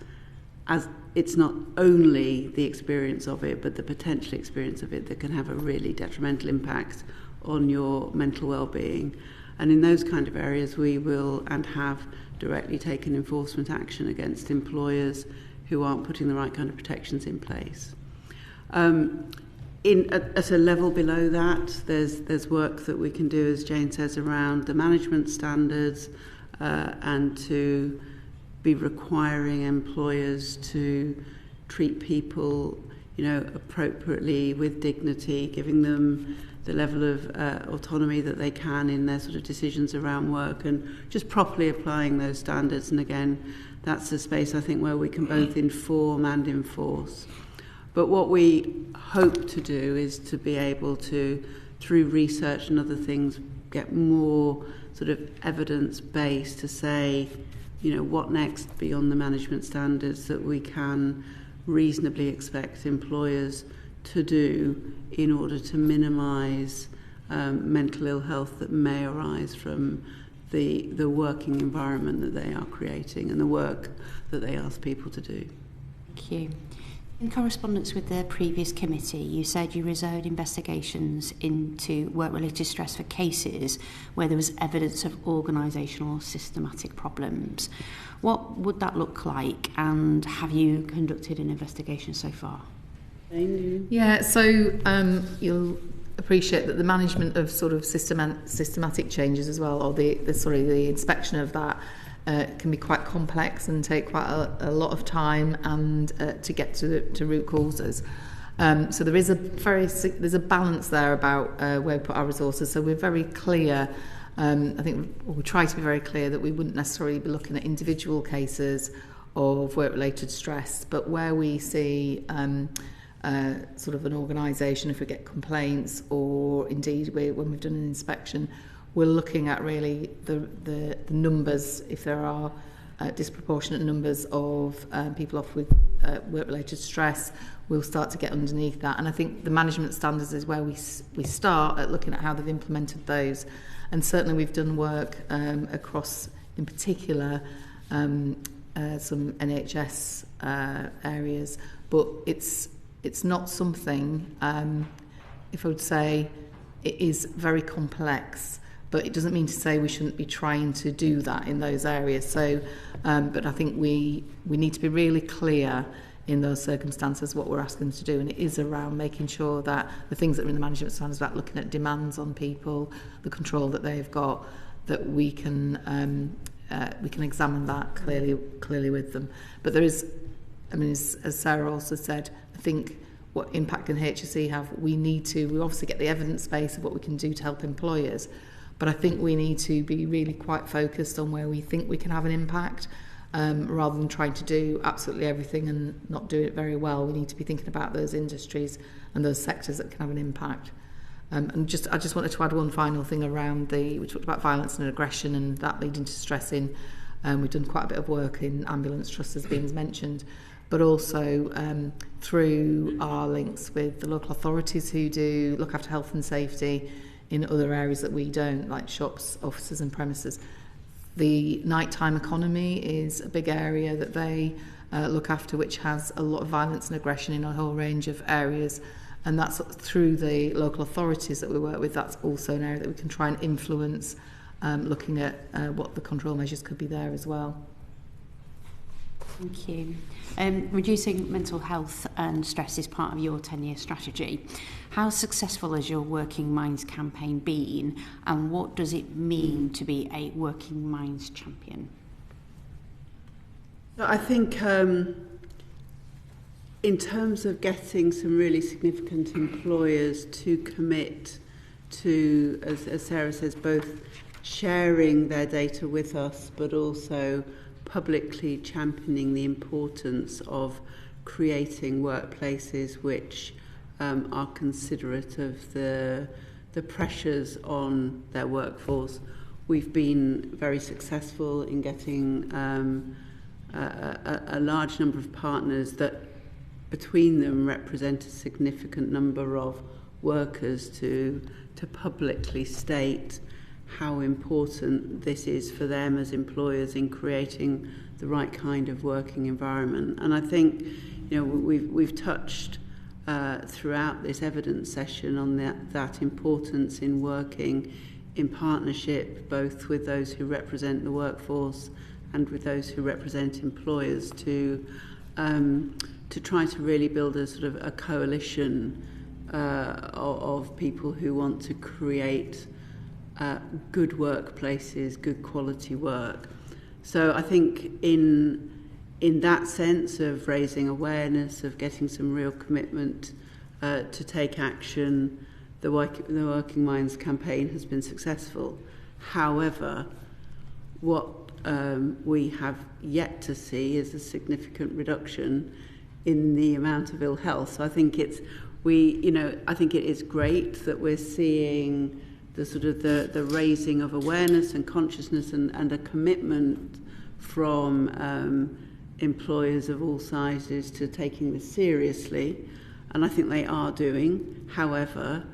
as it's not only the experience of it, but the potential experience of it that can have a really detrimental impact on your mental well-being. And in those kind of areas, we will and have directly taken enforcement action against employers who aren't putting the right kind of protections in place. At a level below that, there's work that we can do, as Jane says, around the management standards and to be requiring employers to treat people, appropriately with dignity, giving them the level of autonomy that they can in their sort of decisions around work, and just properly applying those standards. And again, that's a space I think where we can both inform and enforce. But what we hope to do is to be able to, through research and other things, get more sort of evidence-based to say, what next beyond the management standards that we can reasonably expect employers to do in order to minimise mental ill health that may arise from the working environment that they are creating and the work that they ask people to do. Thank you. In correspondence with the previous committee, you said you reserved investigations into work-related stress for cases where there was evidence of organisational or systematic problems. What would that look like, and have you conducted an investigation so far? Yeah, so you'll appreciate that the management of sort of systematic changes as well, or the inspection of that, can be quite complex and take quite a lot of time and to get to root causes. So there's a balance there about where we put our resources. So we're very clear. I think we try to be very clear that we wouldn't necessarily be looking at individual cases of work-related stress, but where we see sort of an organisation, if we get complaints, or indeed when we've done an inspection, we're looking at really the numbers. If there are disproportionate numbers of people off with work-related stress, we'll start to get underneath that. And I think the management standards is where we start at looking at how they've implemented those. And certainly we've done work across, in particular, some NHS areas, but it's not something, if I would say, it is very complex. but it doesn't mean to say we shouldn't be trying to do that in those areas. So, but I think we need to be really clear in those circumstances what we're asking them to do, and it is around making sure that the things that are in the management standards about looking at demands on people, the control that they've got, that we can examine that clearly with them. But there is, I mean, as Sarah also said, I think what impact can HSE have, we obviously get the evidence base of what we can do to help employers, but I think we need to be really quite focused on where we think we can have an impact, rather than trying to do absolutely everything and not do it very well. We need to be thinking about those industries and those sectors that can have an impact. And I just wanted to add one final thing around we talked about violence and aggression and that leading to stressing. We've done quite a bit of work in ambulance trusts, as being mentioned, but also through our links with the local authorities who do look after health and safety in other areas that we don't, like shops, offices and premises. The nighttime economy is a big area that they look after, which has a lot of violence and aggression in a whole range of areas. And that's through the local authorities that we work with. That's also an area that we can try and influence, looking at what the control measures could be there as well. Thank you. Reducing mental health and stress is part of your 10-year strategy. How successful has your Working Minds campaign been, and what does it mean to be a Working Minds champion? I think in terms of getting some really significant employers to commit to, as Sarah says, both sharing their data with us, but also publicly championing the importance of creating workplaces which are considerate of the pressures on their workforce. We've been very successful in getting a large number of partners that between them represent a significant number of workers to publicly state how important this is for them as employers in creating the right kind of working environment. And I think, we've touched throughout this evidence session on that importance in working in partnership, both with those who represent the workforce and with those who represent employers, to try to really build a sort of a coalition of people who want to create good workplaces, good quality work. So I think in that sense of raising awareness, of getting some real commitment to take action, the Working Minds campaign has been successful. However, what we have yet to see is a significant reduction in the amount of ill health. So I think I think it is great that we're seeing the sort of the raising of awareness and consciousness and a commitment from employers of all sizes to taking this seriously, and I think they are doing. However,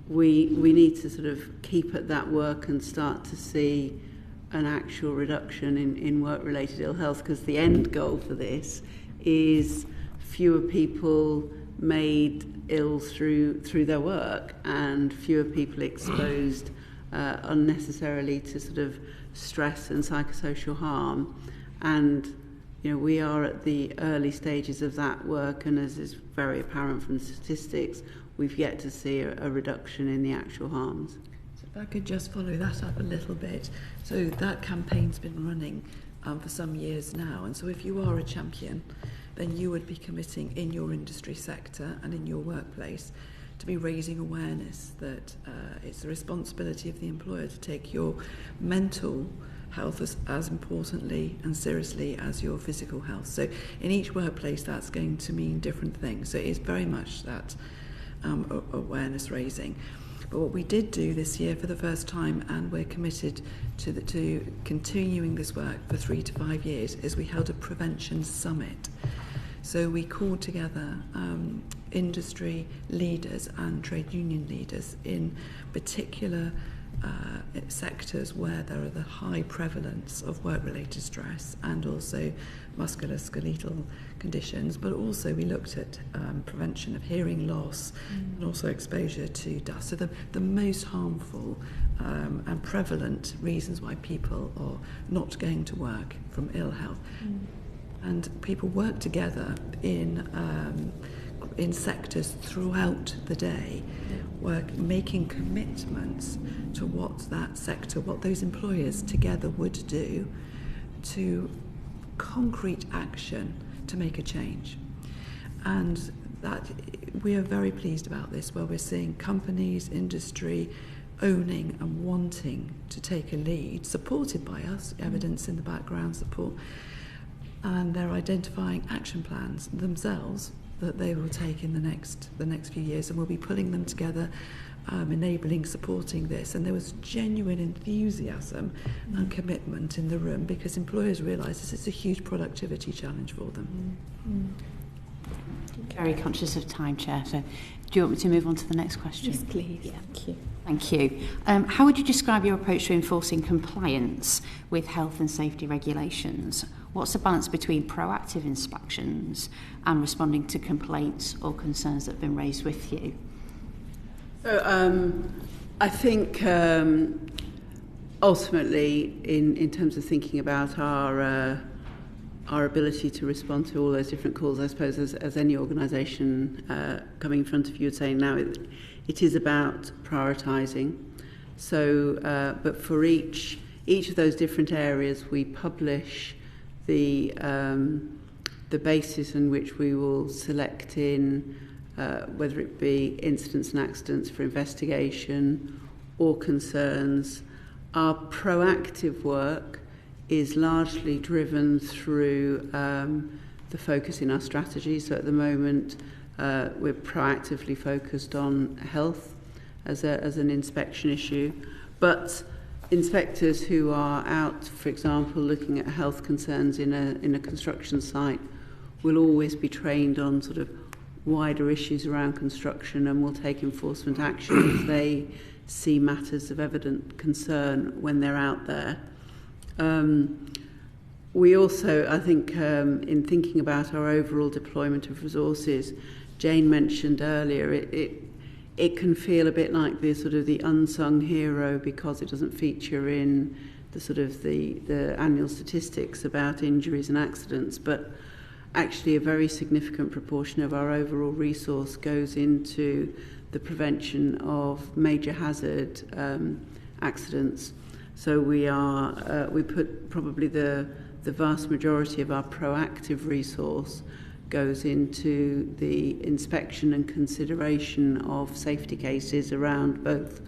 we need to sort of keep at that work and start to see an actual reduction in work-related ill health, because the end goal for this is fewer people made ill through their work and fewer people exposed unnecessarily to sort of stress and psychosocial harm. And we are at the early stages of that work, and as is very apparent from the statistics, we've yet to see a reduction in the actual harms. So if I could just follow that up a little bit. So that campaign's been running for some years now, and so if you are a champion, then you would be committing in your industry sector and in your workplace to be raising awareness that it's the responsibility of the employer to take your mental health as importantly and seriously as your physical health. So in each workplace that's going to mean different things. So it is very much that awareness raising. But what we did do this year for the first time, and we're committed to continuing this work for 3 to 5 years, is we held a prevention summit. So we called together industry leaders and trade union leaders in particular sectors where there are the high prevalence of work-related stress and also musculoskeletal conditions, but also we looked at prevention of hearing loss and also exposure to dust. So the most harmful and prevalent reasons why people are not going to work from ill health. And people work together in sectors throughout the day, making commitments to what that sector, what those employers together would do to concrete action to make a change. And that we are very pleased about this, where we're seeing companies, industry owning and wanting to take a lead, supported by us, evidence in the background support, and they're identifying action plans themselves that they will take in the next few years, and we'll be pulling them together, enabling, supporting this. And there was genuine enthusiasm and commitment in the room, because employers realise this is a huge productivity challenge for them. Very conscious of time, Chair, so do you want me to move on to the next question? Yes, please. Yeah. Thank you. Thank you. How would you describe your approach to enforcing compliance with health and safety regulations? What's the balance between proactive inspections and responding to complaints or concerns that have been raised with you? So I think ultimately, in terms of thinking about our ability to respond to all those different calls, I suppose as any organisation coming in front of you and saying now, it is about prioritising. So, but for each of those different areas, we publish the basis in which we will select in whether it be incidents and accidents for investigation or concerns. Our proactive work is largely driven through the focus in our strategy. So at the moment, we're proactively focused on health as an inspection issue, but inspectors who are out, for example, looking at health concerns in a construction site will always be trained on sort of wider issues around construction, and will take enforcement action if they see matters of evident concern when they're out there. We also, I think, in thinking about our overall deployment of resources, Jane mentioned earlier, it can feel a bit like the sort of the unsung hero because it doesn't feature in the sort of the annual statistics about injuries and accidents, but actually a very significant proportion of our overall resource goes into the prevention of major hazard accidents. So we put probably the vast majority of our proactive resource goes into the inspection and consideration of safety cases around both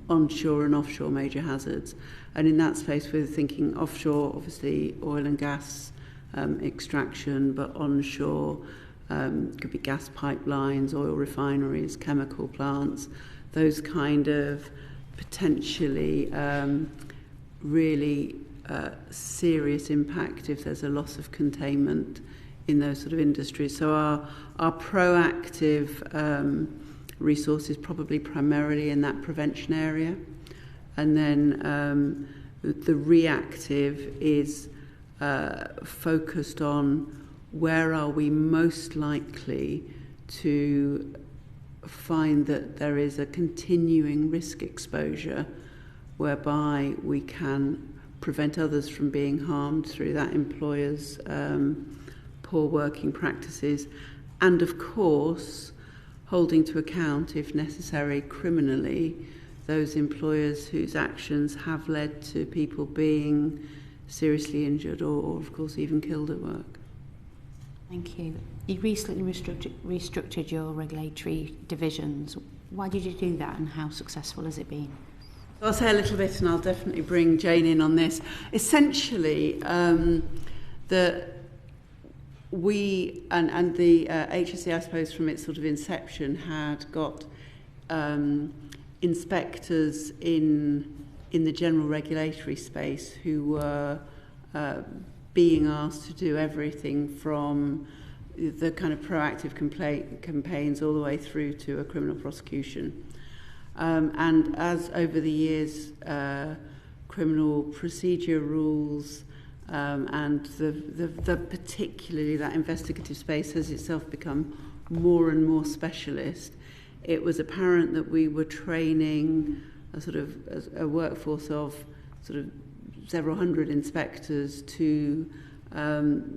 onshore and offshore major hazards. And in that space, we're thinking offshore, obviously oil and gas extraction, but onshore could be gas pipelines, oil refineries, chemical plants, those kind of potentially really serious impact if there's a loss of containment in those sort of industries. So our proactive resources probably primarily in that prevention area, and then the reactive is focused on where are we most likely to find that there is a continuing risk exposure whereby we can prevent others from being harmed through that employer's poor working practices, and of course holding to account, if necessary criminally, those employers whose actions have led to people being seriously injured or of course even killed at work. Thank you. You recently restructured your regulatory divisions. Why did you do that, and how successful has it been? I'll say a little bit, and I'll definitely bring Jane in on this. Essentially, we and the HSE, I suppose, from its sort of inception, had got inspectors in the general regulatory space who were being asked to do everything from the kind of proactive campaigns all the way through to a criminal prosecution. And as over the years, criminal procedure rules and the particularly that investigative space has itself become more and more specialist, it was apparent that we were training a workforce of sort of several hundred inspectors to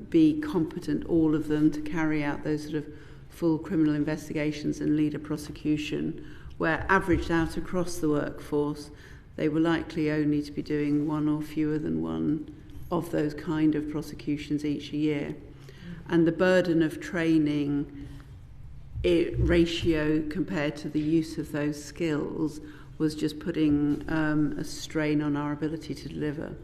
be competent, all of them, to carry out those sort of full criminal investigations and lead a prosecution, where averaged out across the workforce, they were likely only to be doing one or fewer than one of those kind of prosecutions each year. And the burden of training ratio compared to the use of those skills was just putting a strain on our ability to deliver.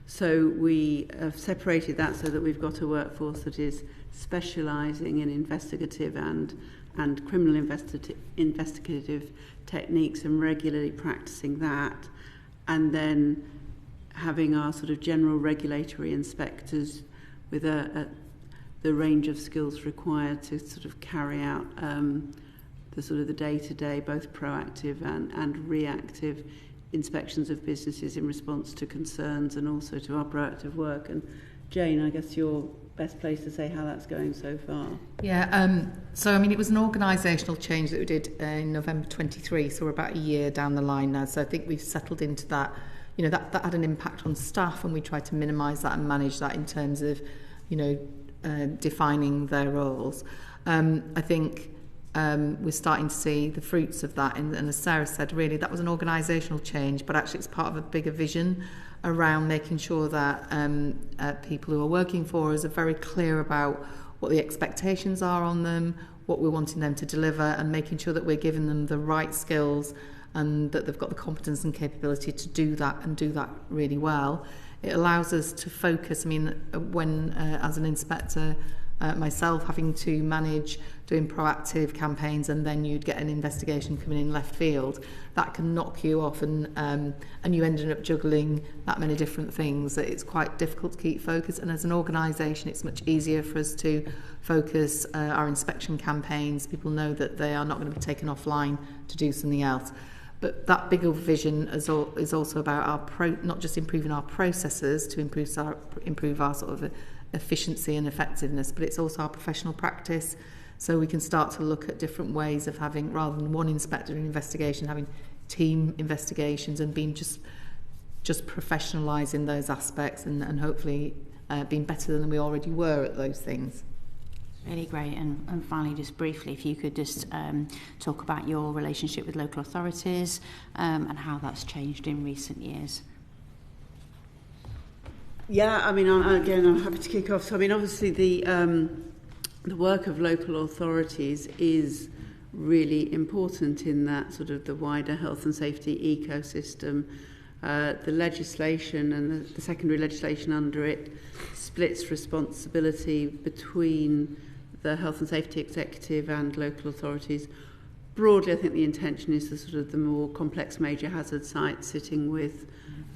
So we have separated that so that we've got a workforce that is specialising in investigative and criminal investigative techniques and regularly practising that, and then having our sort of general regulatory inspectors with the range of skills required to sort of carry out the day-to-day, both proactive and reactive inspections of businesses in response to concerns and also to our proactive work. And Jane, I guess you're best placed to say how that's going so far. Yeah, so I mean, it was an organisational change that we did in November 23, so we're about a year down the line now. So I think we've settled into that. You know, that had an impact on staff, and we tried to minimise that and manage that in terms of, defining their roles. I think we're starting to see the fruits of that, and as Sarah said, really that was an organisational change, but actually it's part of a bigger vision around making sure that people who are working for us are very clear about what the expectations are on them, what we're wanting them to deliver, and making sure that we're giving them the right skills and that they've got the competence and capability to do that and do that really well. It allows us to focus. I mean, when as an inspector, myself having to manage doing proactive campaigns, and then you'd get an investigation coming in left field, that can knock you off, and you ended up juggling that many different things. It's quite difficult to keep focus, and as an organisation it's much easier for us to focus our inspection campaigns. People know that they are not going to be taken offline to do something else. But that bigger vision is also about not just improving our processes to improve our sort of efficiency and effectiveness, but it's also our professional practice. So we can start to look at different ways of having, rather than one inspector investigation, having team investigations and being just professionalising those aspects and hopefully being better than we already were at those things. Really great. And finally, just briefly, if you could just talk about your relationship with local authorities and how that's changed in recent years. Yeah, I mean, I'm happy to kick off. So, I mean, obviously the work of local authorities is really important in that sort of the wider health and safety ecosystem. The legislation and the secondary legislation under it splits responsibility between the health and safety executive and local authorities. Broadly, I think the intention is the more complex major hazard sites sitting with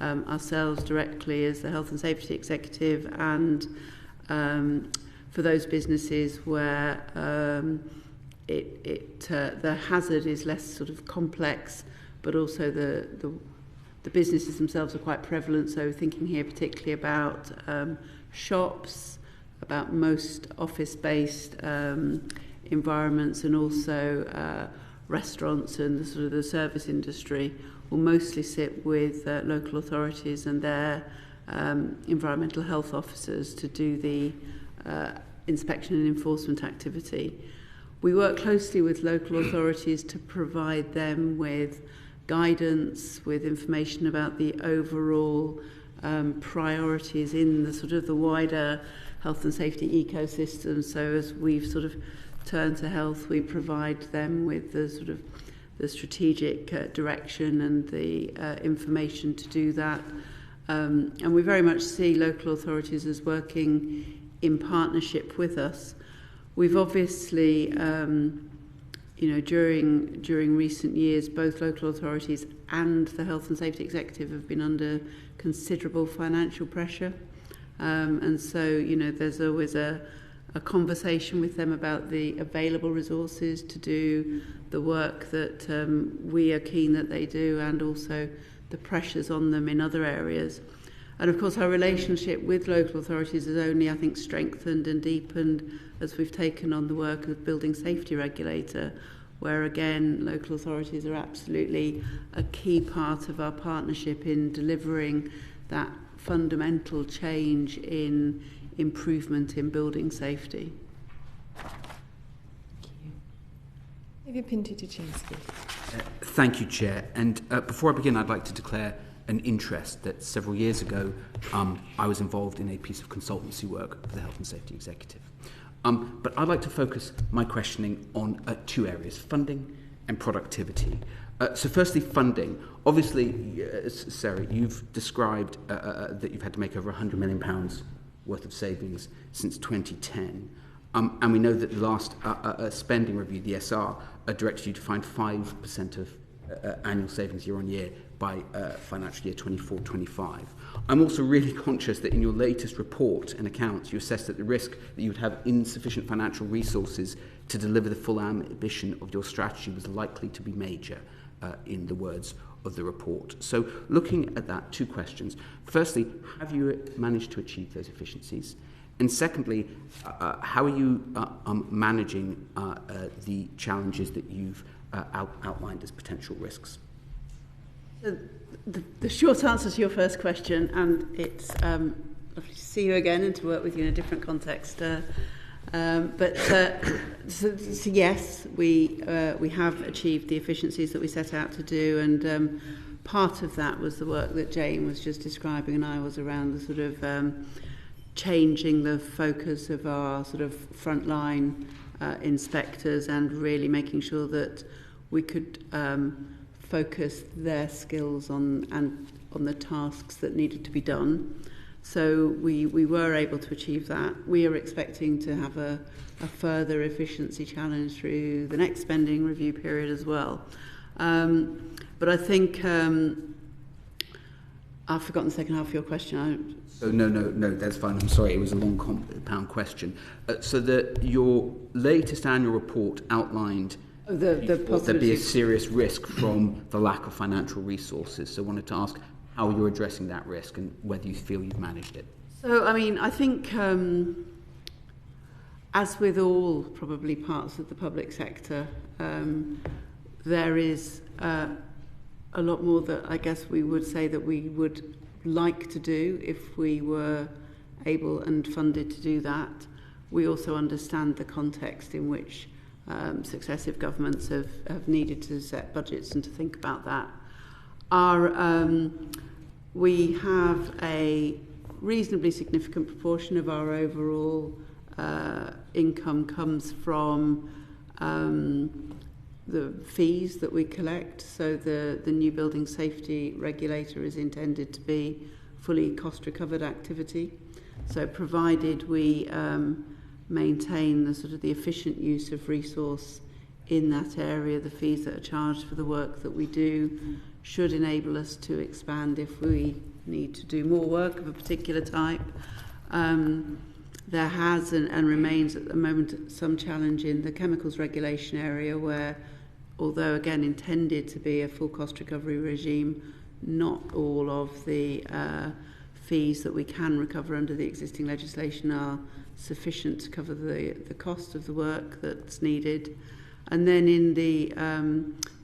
ourselves directly as the health and safety executive, and for those businesses where the hazard is less sort of complex, but also the businesses themselves are quite prevalent. So thinking here particularly about shops, about most office-based environments, and also restaurants and the service industry will mostly sit with local authorities and their environmental health officers to do the inspection and enforcement activity. We work closely with local authorities to provide them with guidance, with information about the overall priorities in the wider health and safety ecosystem. So as we've turned to health, we provide them with the strategic direction and the information to do that. And we very much see local authorities as working in partnership with us. We've obviously, during recent years, both local authorities and the health and safety executive have been under considerable financial pressure. And so, there's always a a conversation with them about the available resources to do the work that we are keen that they do, and also the pressures on them in other areas. And of course our relationship with local authorities has only, I think, strengthened and deepened as we've taken on the work of building safety regulator, where again local authorities are absolutely a key part of our partnership in delivering that fundamental change in improvement in building safety. David Pinto-Duchinsky. Thank you, Chair. And before I begin, I'd like to declare an interest that several years ago I was involved in a piece of consultancy work for the Health and Safety Executive. But I'd like to focus my questioning on two areas, funding and productivity. So firstly, funding. Obviously, Sarah, you've described that you've had to make over £100 million worth of savings since 2010. And we know that the last spending review, the SR, directed you to find 5% of annual savings year on year by financial year 24-25. I'm also really conscious that in your latest report and accounts, you assessed that the risk that you would have insufficient financial resources to deliver the full ambition of your strategy was likely to be major, in the words of the report. So looking at that, two questions. Firstly, have you managed to achieve those efficiencies? And secondly, how are you managing the challenges that you've outlined as potential risks? The short answer to your first question, and it's lovely to see you again and to work with you in a different context. So yes, we have achieved the efficiencies that we set out to do, and part of that was the work that Jane was just describing, and I was around the sort of changing the focus of our sort of frontline inspectors and really making sure that we could focus their skills on the tasks that needed to be done. So we were able to achieve that. We are expecting to have a further efficiency challenge through the next spending review period as well. But I think I've forgotten the second half of your question. No, that's fine. I'm sorry, it was a long compound question. So your latest annual report outlined there'd be a serious risk from the lack of financial resources. So I wanted to ask how you're addressing that risk and whether you feel you've managed it. So, I mean, I think as with all probably parts of the public sector, there is a lot more that I guess we would say that we would like to do if we were able and funded to do that. We also understand the context in which successive governments have needed to set budgets and to think about that. We have a reasonably significant proportion of our overall income comes from the fees that we collect. So the new building safety regulator is intended to be fully cost recovered activity. So provided we maintain the sort of the efficient use of resource in that area, the fees that are charged for the work that we do should enable us to expand if we need to do more work of a particular type. There has and remains at the moment some challenge in the chemicals regulation area where, although again intended to be a full cost recovery regime, not all of the fees that we can recover under the existing legislation are sufficient to cover the cost of the work that's needed. And then in the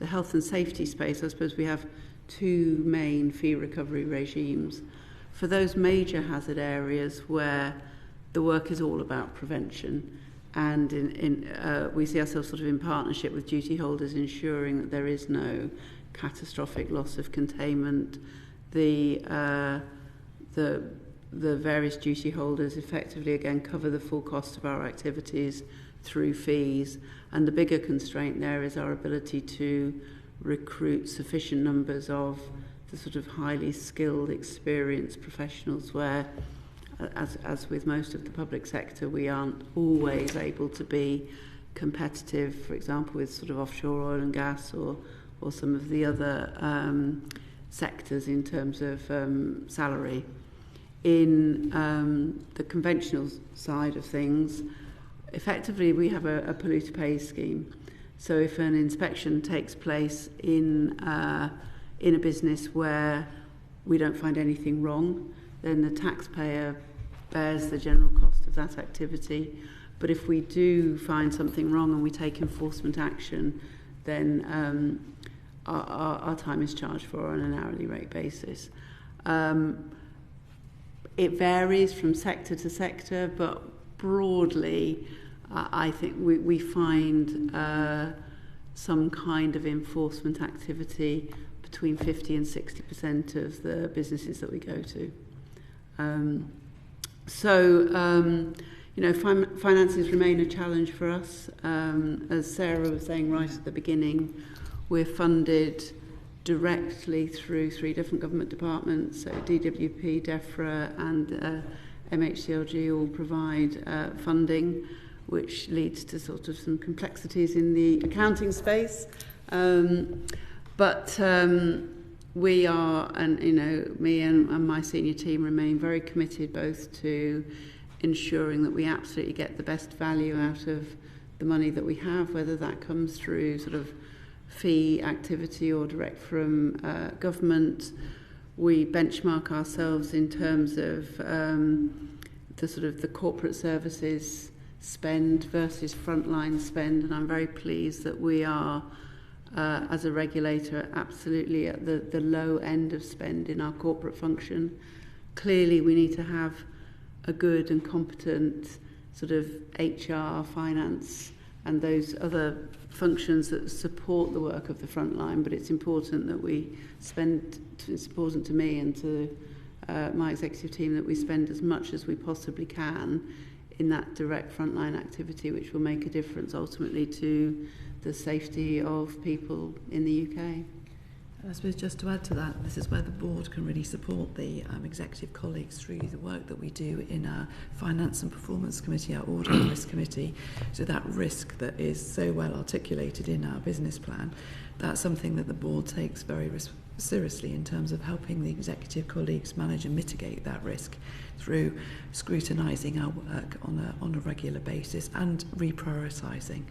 health and safety space, I suppose we have two main fee recovery regimes. For those major hazard areas where the work is all about prevention, and we see ourselves sort of in partnership with duty holders ensuring that there is no catastrophic loss of containment. The various duty holders effectively again cover the full cost of our activities through fees, and the bigger constraint there is our ability to recruit sufficient numbers of the sort of highly skilled, experienced professionals where, as with most of the public sector, we aren't always able to be competitive, for example, with sort of offshore oil and gas or some of the other sectors in terms of salary. In the conventional side of things, effectively we have a polluter pays scheme. So if an inspection takes place in a business where we don't find anything wrong, then the taxpayer bears the general cost of that activity. But if we do find something wrong and we take enforcement action, then our time is charged for on an hourly rate basis. It varies from sector to sector, but broadly, I think we find some kind of enforcement activity between 50 and 60% of the businesses that we go to. Finances remain a challenge for us. As Sarah was saying right at the beginning, we're funded directly through 3 different government departments, so DWP, DEFRA and MHCLG all provide funding, which leads to sort of some complexities in the accounting space. But we are, and me and my senior team remain very committed both to ensuring that we absolutely get the best value out of the money that we have, whether that comes through sort of fee activity or direct from government. We benchmark ourselves in terms of the corporate services spend versus frontline spend, and I'm very pleased that we are, as a regulator, absolutely at the low end of spend in our corporate function. Clearly, we need to have a good and competent sort of HR, finance, and those other functions that support the work of the front line, but it's important that we spend, it's important to me and to my executive team that we spend as much as we possibly can in that direct frontline activity, which will make a difference ultimately to the safety of people in the UK. I suppose just to add to that, this is where the board can really support the executive colleagues through the work that we do in our Finance and Performance Committee, our Audit and Risk Committee. So that risk that is so well articulated in our business plan, that's something that the board takes very seriously in terms of helping the executive colleagues manage and mitigate that risk through scrutinising our work on a regular basis and reprioritising.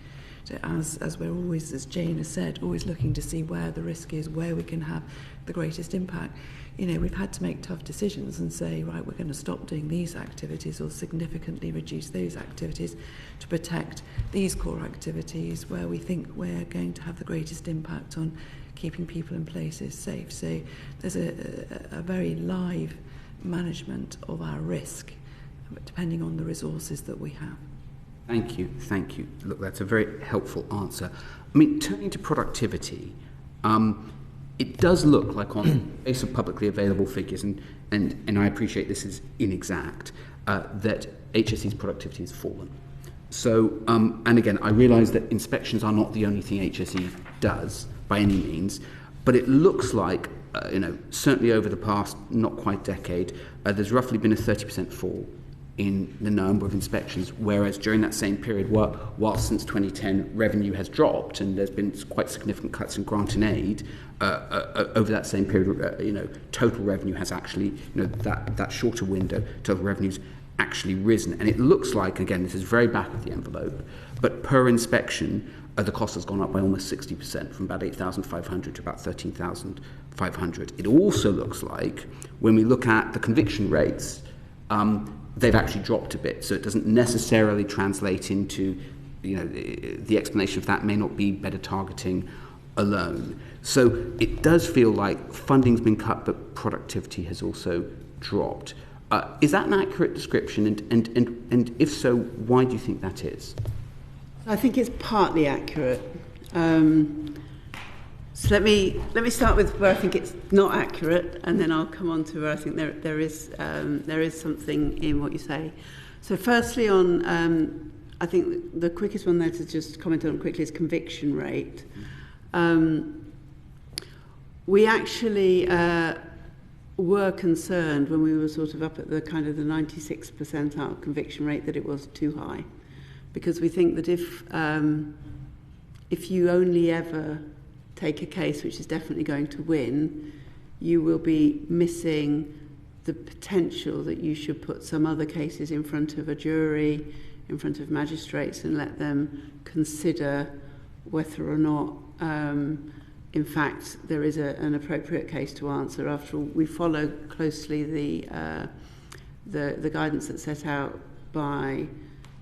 So as we're always, as Jane has said, always looking to see where the risk is, where we can have the greatest impact. We've had to make tough decisions and say, right, we're going to stop doing these activities or significantly reduce those activities to protect these core activities where we think we're going to have the greatest impact on keeping people and places safe. So there's a very live management of our risk, depending on the resources that we have. Thank you. Look, that's a very helpful answer. I mean, turning to productivity, it does look like on the basis of publicly available figures, and I appreciate this is inexact, that HSE's productivity has fallen. So, and again, I realise that inspections are not the only thing HSE does by any means, but it looks like, certainly over the past not quite decade, there's roughly been a 30% fall in the number of inspections, whereas during that same period, while since 2010 revenue has dropped and there's been quite significant cuts in grant and aid, over that same period, total revenue has actually, that shorter window, total revenue's actually risen. And it looks like, again, this is very back of the envelope, but per inspection, the cost has gone up by almost 60%, from about 8,500 to about 13,500. It also looks like, when we look at the conviction rates, they've actually dropped a bit, so it doesn't necessarily translate into, the explanation of that may not be better targeting alone. So it does feel like funding's been cut, but productivity has also dropped. Is that an accurate description? And if so, why do you think that is? I think it's partly accurate. So let me start with where I think it's not accurate, and then I'll come on to where I think there is something in what you say. So firstly, on I think the quickest one there to just comment on quickly is conviction rate. We actually were concerned when we were sort of up at the kind of the 96th percentile conviction rate that it was too high, because we think that if you only ever take a case which is definitely going to win, you will be missing the potential that you should put some other cases in front of a jury in front of magistrates and let them consider whether or not in fact there is an appropriate case to answer. After all, we follow closely the guidance that's set out by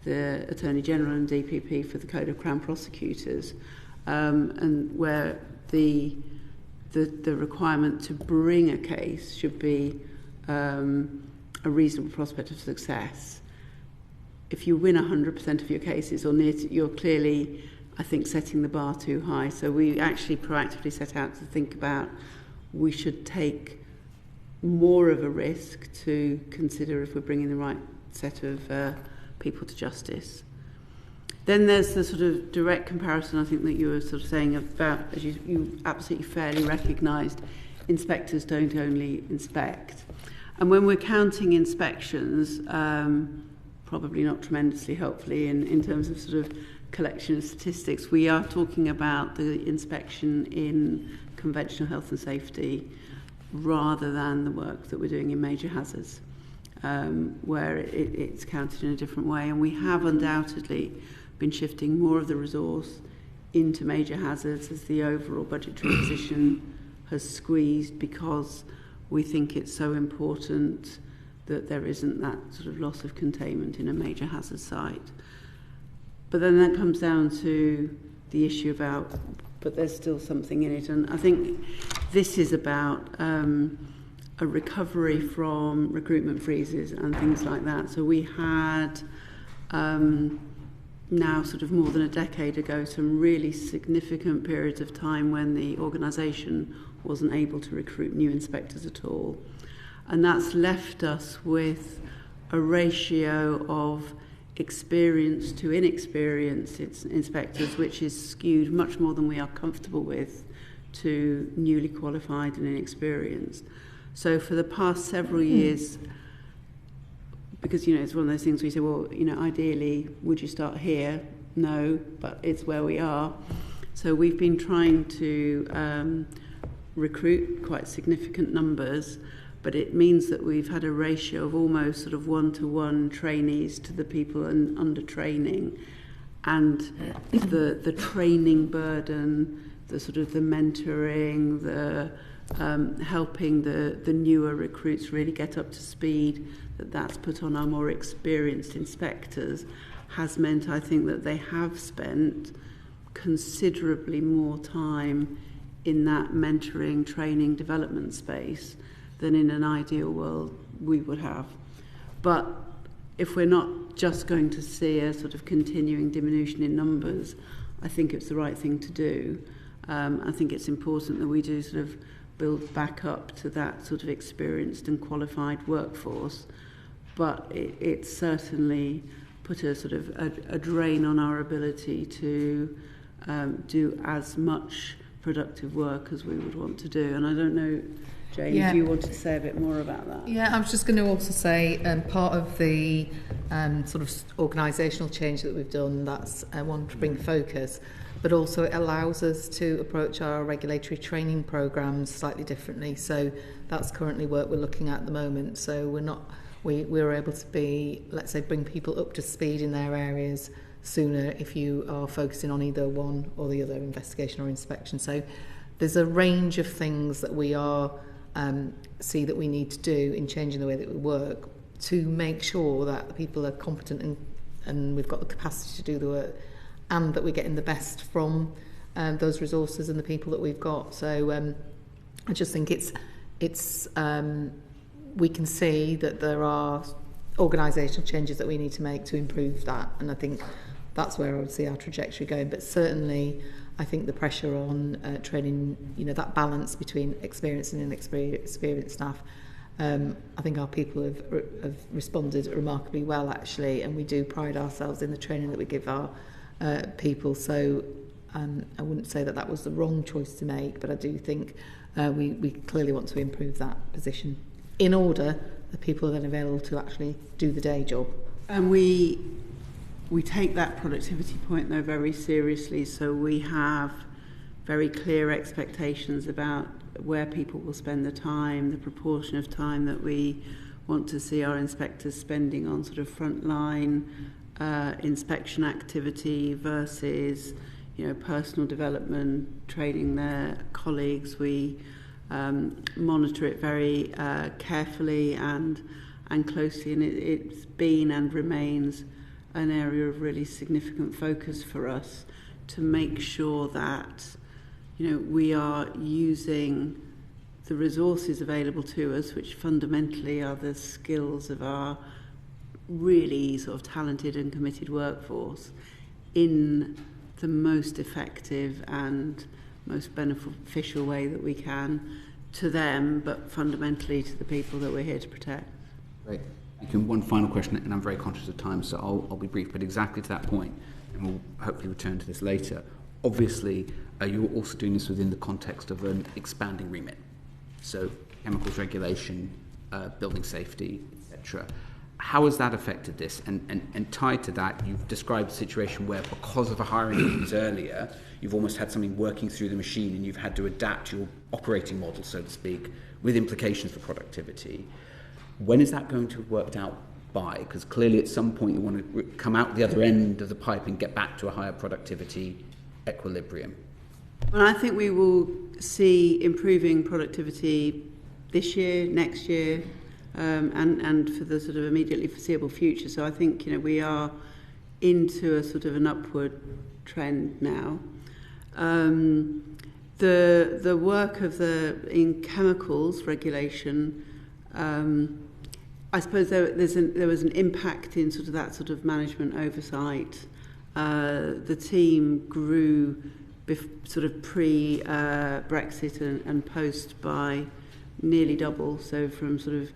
the Attorney General and DPP for the Code of Crown Prosecutors, and where the requirement to bring a case should be a reasonable prospect of success. If you win 100% of your cases or near to, you're clearly, I think, setting the bar too high. So we actually proactively set out to think about we should take more of a risk to consider if we're bringing the right set of people to justice. Then there's the sort of direct comparison, I think, that you were sort of saying about, as you absolutely fairly recognised, inspectors don't only inspect. And when we're counting inspections, probably not tremendously helpfully in terms of sort of collection of statistics, we are talking about the inspection in conventional health and safety rather than the work that we're doing in major hazards, where it's counted in a different way. And we have undoubtedly been shifting more of the resource into major hazards as the overall budgetary position has squeezed, because we think it's so important that there isn't that sort of loss of containment in a major hazard site. But then that comes down to the issue about, but there's still something in it. And I think this is about a recovery from recruitment freezes and things like that. So we had now sort of more than a decade ago some really significant periods of time when the organisation wasn't able to recruit new inspectors at all. And that's left us with a ratio of experienced to inexperienced inspectors, which is skewed much more than we are comfortable with to newly qualified and inexperienced. So for the past several years, because, you know, it's one of those things where you say, well, you know, ideally, would you start here? No, but it's where we are. So we've been trying to recruit quite significant numbers, but it means that we've had a ratio of almost sort of 1-to-1 trainees to the people under training, and the training burden, the sort of the mentoring, the helping the newer recruits really get up to speed, that's put on our more experienced inspectors, has meant, I think, that they have spent considerably more time in that mentoring, training, development space than in an ideal world we would have. But if we're not just going to see a sort of continuing diminution in numbers, I think it's the right thing to do. I think it's important that we do sort of build back up to that sort of experienced and qualified workforce. But it certainly put a sort of a drain on our ability to do as much productive work as we would want to do. And I don't know, Jane, if you wanted to say a bit more about that. Yeah, I was just going to also say part of the sort of organisational change that we've done, that's one to bring focus, but also it allows us to approach our regulatory training programmes slightly differently. So that's currently work we're looking at the moment. So we're able to be, let's say, bring people up to speed in their areas sooner if you are focusing on either one or the other, investigation or inspection. So there's a range of things that we are see that we need to do in changing the way that we work to make sure that the people are competent and we've got the capacity to do the work, and that we're getting the best from those resources and the people that we've got. So I just think it's we can see that there are organisational changes that we need to make to improve that, and I think that's where I would see our trajectory going. But certainly I think the pressure on training, you know, that balance between experienced and inexperienced staff, I think our people have responded remarkably well, actually, and we do pride ourselves in the training that we give our people. So I wouldn't say that was the wrong choice to make, but I do think we clearly want to improve that position in order that people are then available to actually do the day job. And we take that productivity point, though, very seriously. So we have very clear expectations about where people will spend the time, the proportion of time that we want to see our inspectors spending on sort of frontline inspection activity versus, personal development, training their colleagues. We monitor it very carefully and closely, and it's been and remains an area of really significant focus for us to make sure that we are using the resources available to us, which fundamentally are the skills of our really sort of talented and committed workforce, in the most effective and most beneficial way that we can to them, but fundamentally to the people that we're here to protect. Great. Thank you. And one final question, and I'm very conscious of time, so I'll be brief, but exactly to that point, and we'll hopefully return to this later. Obviously, you're also doing this within the context of an expanding remit. So chemicals regulation, building safety, etc. How has that affected this? And tied to that, you've described a situation where, because of a hiring freeze earlier, you've almost had something working through the machine and you've had to adapt your operating model, so to speak, with implications for productivity. When is that going to have worked out by? Because clearly at some point you want to come out the other end of the pipe and get back to a higher productivity equilibrium. Well, I think we will see improving productivity this year, next year, and for the sort of immediately foreseeable future. So I think we are into a sort of an upward trend now. The work in chemicals regulation, I suppose there was an impact in sort of that sort of management oversight. The team grew sort of pre-Brexit and post by nearly double, so from sort of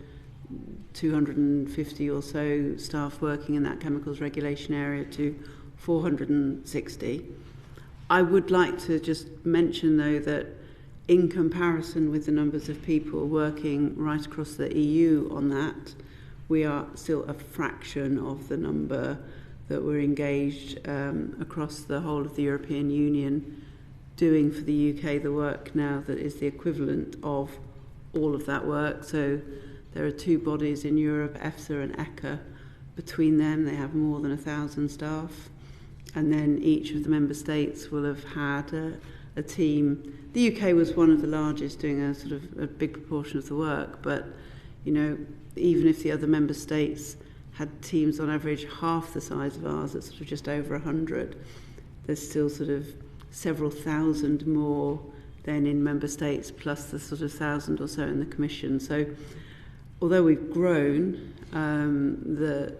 250 or so staff working in that chemicals regulation area to 460. I would like to just mention, though, that in comparison with the numbers of people working right across the EU on that, we are still a fraction of the number that we're engaged across the whole of the European Union doing for the UK the work now that is the equivalent of all of that work. So there are two bodies in Europe, EFSA and ECHA. Between them, they have more than 1,000 staff. And then each of the member states will have had a team. The UK was one of the largest, doing a sort of a big proportion of the work. But, even if the other member states had teams on average half the size of ours, at sort of just over 100, there's still sort of several thousand more than in member states, plus the sort of 1,000 or so in the Commission. So although we've grown, the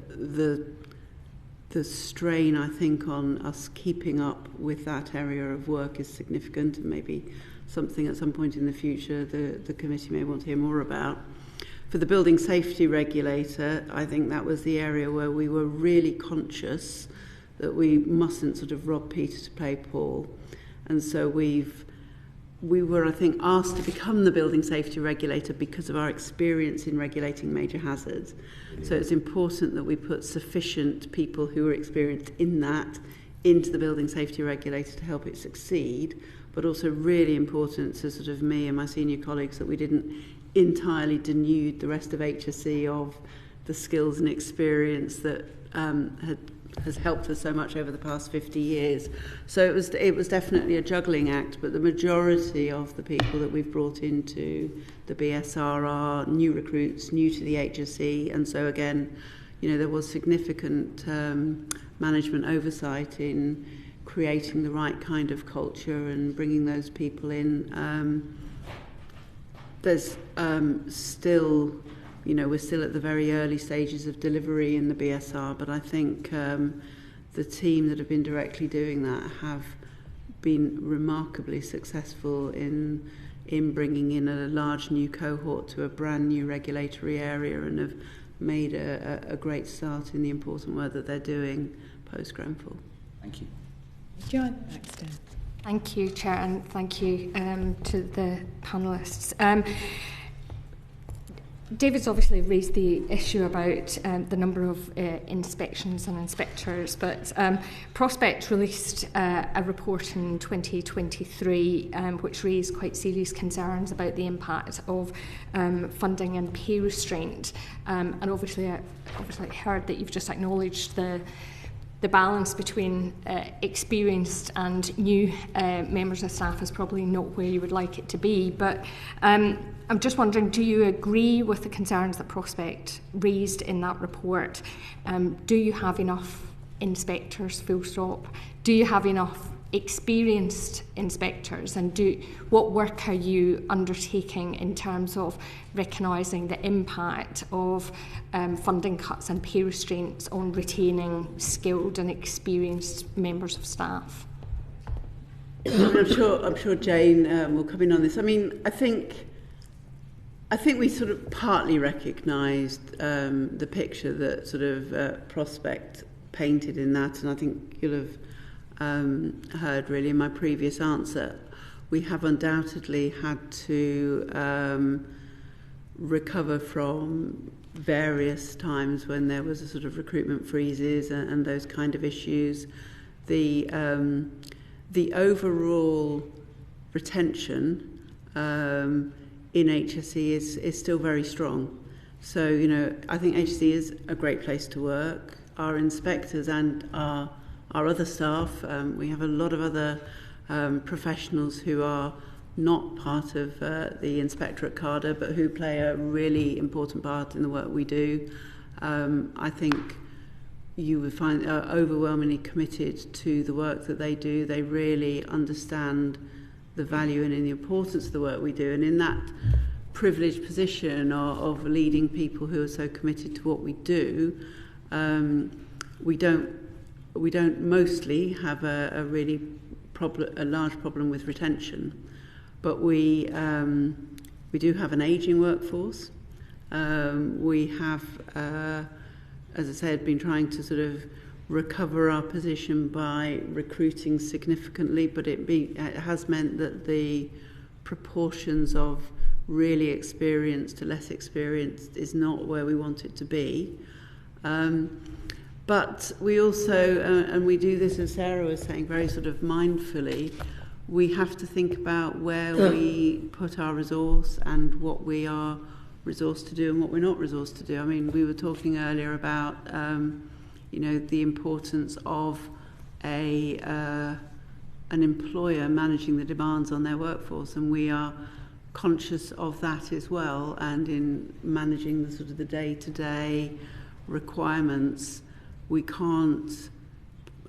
strain, I think, on us keeping up with that area of work is significant, and maybe something at some point in the future the committee may want to hear more about. For the building safety regulator, I think that was the area where we were really conscious that we mustn't sort of rob Peter to play Paul. And so we were, I think, asked to become the building safety regulator because of our experience in regulating major hazards. So it's important that we put sufficient people who are experienced in that into the building safety regulator to help it succeed, but also really important to sort of me and my senior colleagues that we didn't entirely denude the rest of HSE of the skills and experience that has helped us so much over the past 50 years. So it was definitely a juggling act, but the majority of the people that we've brought into the BSR are new recruits, new to the HSE, and so again, there was significant management oversight in creating the right kind of culture and bringing those people in. There's still, we're still at the very early stages of delivery in the BSR, but I think the team that have been directly doing that have been remarkably successful in bringing in a large new cohort to a brand new regulatory area, and have made a great start in the important work that they're doing post-Grenfell. Thank you. John Baxter. Thank you, Chair, and thank you to the panellists. David's obviously raised the issue about the number of inspections and inspectors, but Prospect released a report in 2023 which raised quite serious concerns about the impact of funding and pay restraint. And obviously I heard that you've just acknowledged the the balance between experienced and new members of staff is probably not where you would like it to be. But I'm just wondering, do you agree with the concerns that Prospect raised in that report? Do you have enough inspectors, full stop? Do you have enough experienced inspectors, and what work are you undertaking in terms of recognising the impact of funding cuts and pay restraints on retaining skilled and experienced members of staff? I'm sure Jane will come in on this. I mean, I think we sort of partly recognised the picture that sort of Prospect painted in that, and I think you'll have heard really in my previous answer, we have undoubtedly had to recover from various times when there was a sort of recruitment freezes and those kind of issues. The overall retention in HSE is still very strong. So, you know, I think HSE is a great place to work. Our inspectors and our other staff, we have a lot of other professionals who are not part of the inspectorate cadre, but who play a really important part in the work we do. I think you would find overwhelmingly committed to the work that they do. They really understand the value and the importance of the work we do. And in that privileged position of leading people who are so committed to what we do, we don't mostly have a really large problem with retention, but we do have an ageing workforce. We have, as I said, been trying to sort of recover our position by recruiting significantly, but it has meant that the proportions of really experienced to less experienced is not where we want it to be. But we also, and we do this, as Sarah was saying, very sort of mindfully, we have to think about where we put our resource and what we are resourced to do and what we're not resourced to do. I mean, we were talking earlier about, the importance of an employer managing the demands on their workforce, and we are conscious of that as well. And in managing the sort of the day-to-day requirements, we can't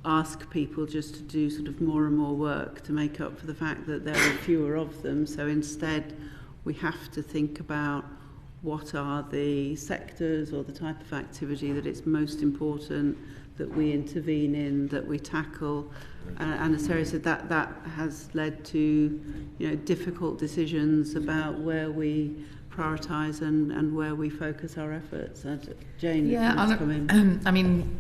ask people just to do sort of more and more work to make up for the fact that there are fewer of them. So instead, we have to think about what are the sectors or the type of activity that it's most important that we intervene in, that we tackle. And as Sarah said, that has led to difficult decisions about where we prioritise and where we focus our efforts. Jane, let's come in. I mean,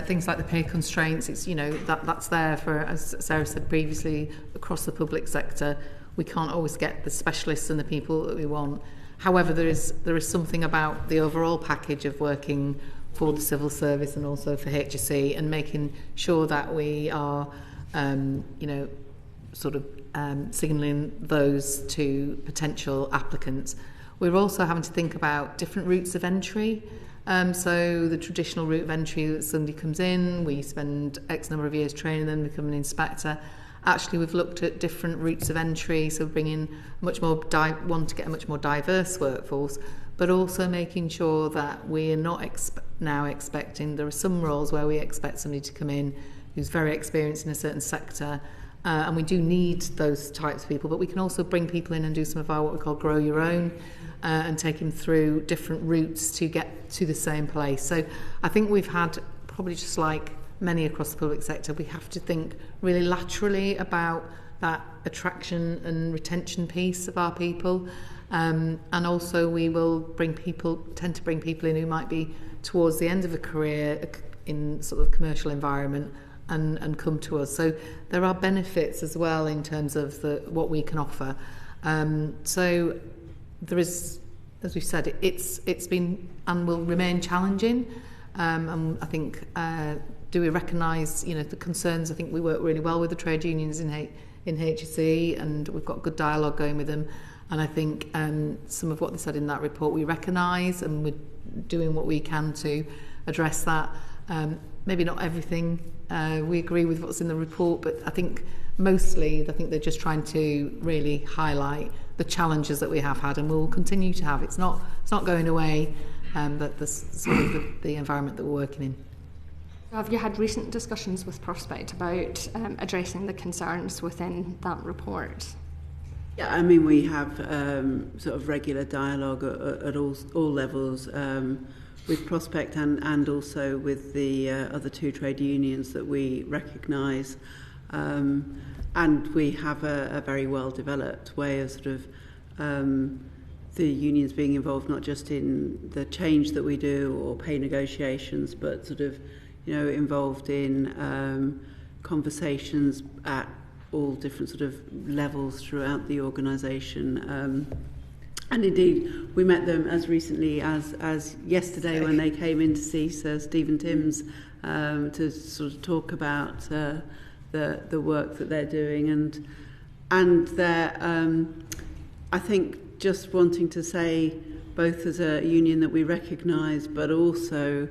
things like the pay constraints, it's that's there for, as Sarah said previously, across the public sector. We can't always get the specialists and the people that we want. However, there is something about the overall package of working for the civil service and also for HSE, and making sure that we are signalling those to potential applicants. We're also having to think about different routes of entry. So the traditional route of entry, that somebody comes in, we spend X number of years training them, become an inspector. Actually, we've looked at different routes of entry, so bringing want to get a much more diverse workforce, but also making sure that we are not now expecting, there are some roles where we expect somebody to come in who's very experienced in a certain sector, and we do need those types of people, but we can also bring people in and do some of our what we call grow your own, and take them through different routes to get to the same place. So I think we've had, probably just like many across the public sector, we have to think really laterally about that attraction and retention piece of our people, and also we will tend to bring people in who might be towards the end of a career in sort of commercial environment and come to us. So there are benefits as well in terms of what we can offer. So there is, as we've said, it's been and will remain challenging, and I think do we recognise the concerns? I think we work really well with the trade unions in HSE, and we've got good dialogue going with them, and I think some of what they said in that report we recognise, and we're doing what we can to address that. Maybe not everything we agree with what's in the report, but I think mostly they're just trying to really highlight the challenges that we have had and will continue to have. It's not going away, but the sort of the environment that we're working in. Have you had recent discussions with Prospect about addressing the concerns within that report? Yeah, I mean, we have sort of regular dialogue at all levels with Prospect and also with the other two trade unions that we recognise. And we have a very well developed way of sort of the unions being involved not just in the change that we do or pay negotiations, but sort of, you know, involved in conversations at all different sort of levels throughout the organisation. And indeed, we met them as recently as yesterday when they came in to see Sir Stephen Timms to sort of talk about the work that they're doing, and they're I think just wanting to say, both as a union that we recognise, but also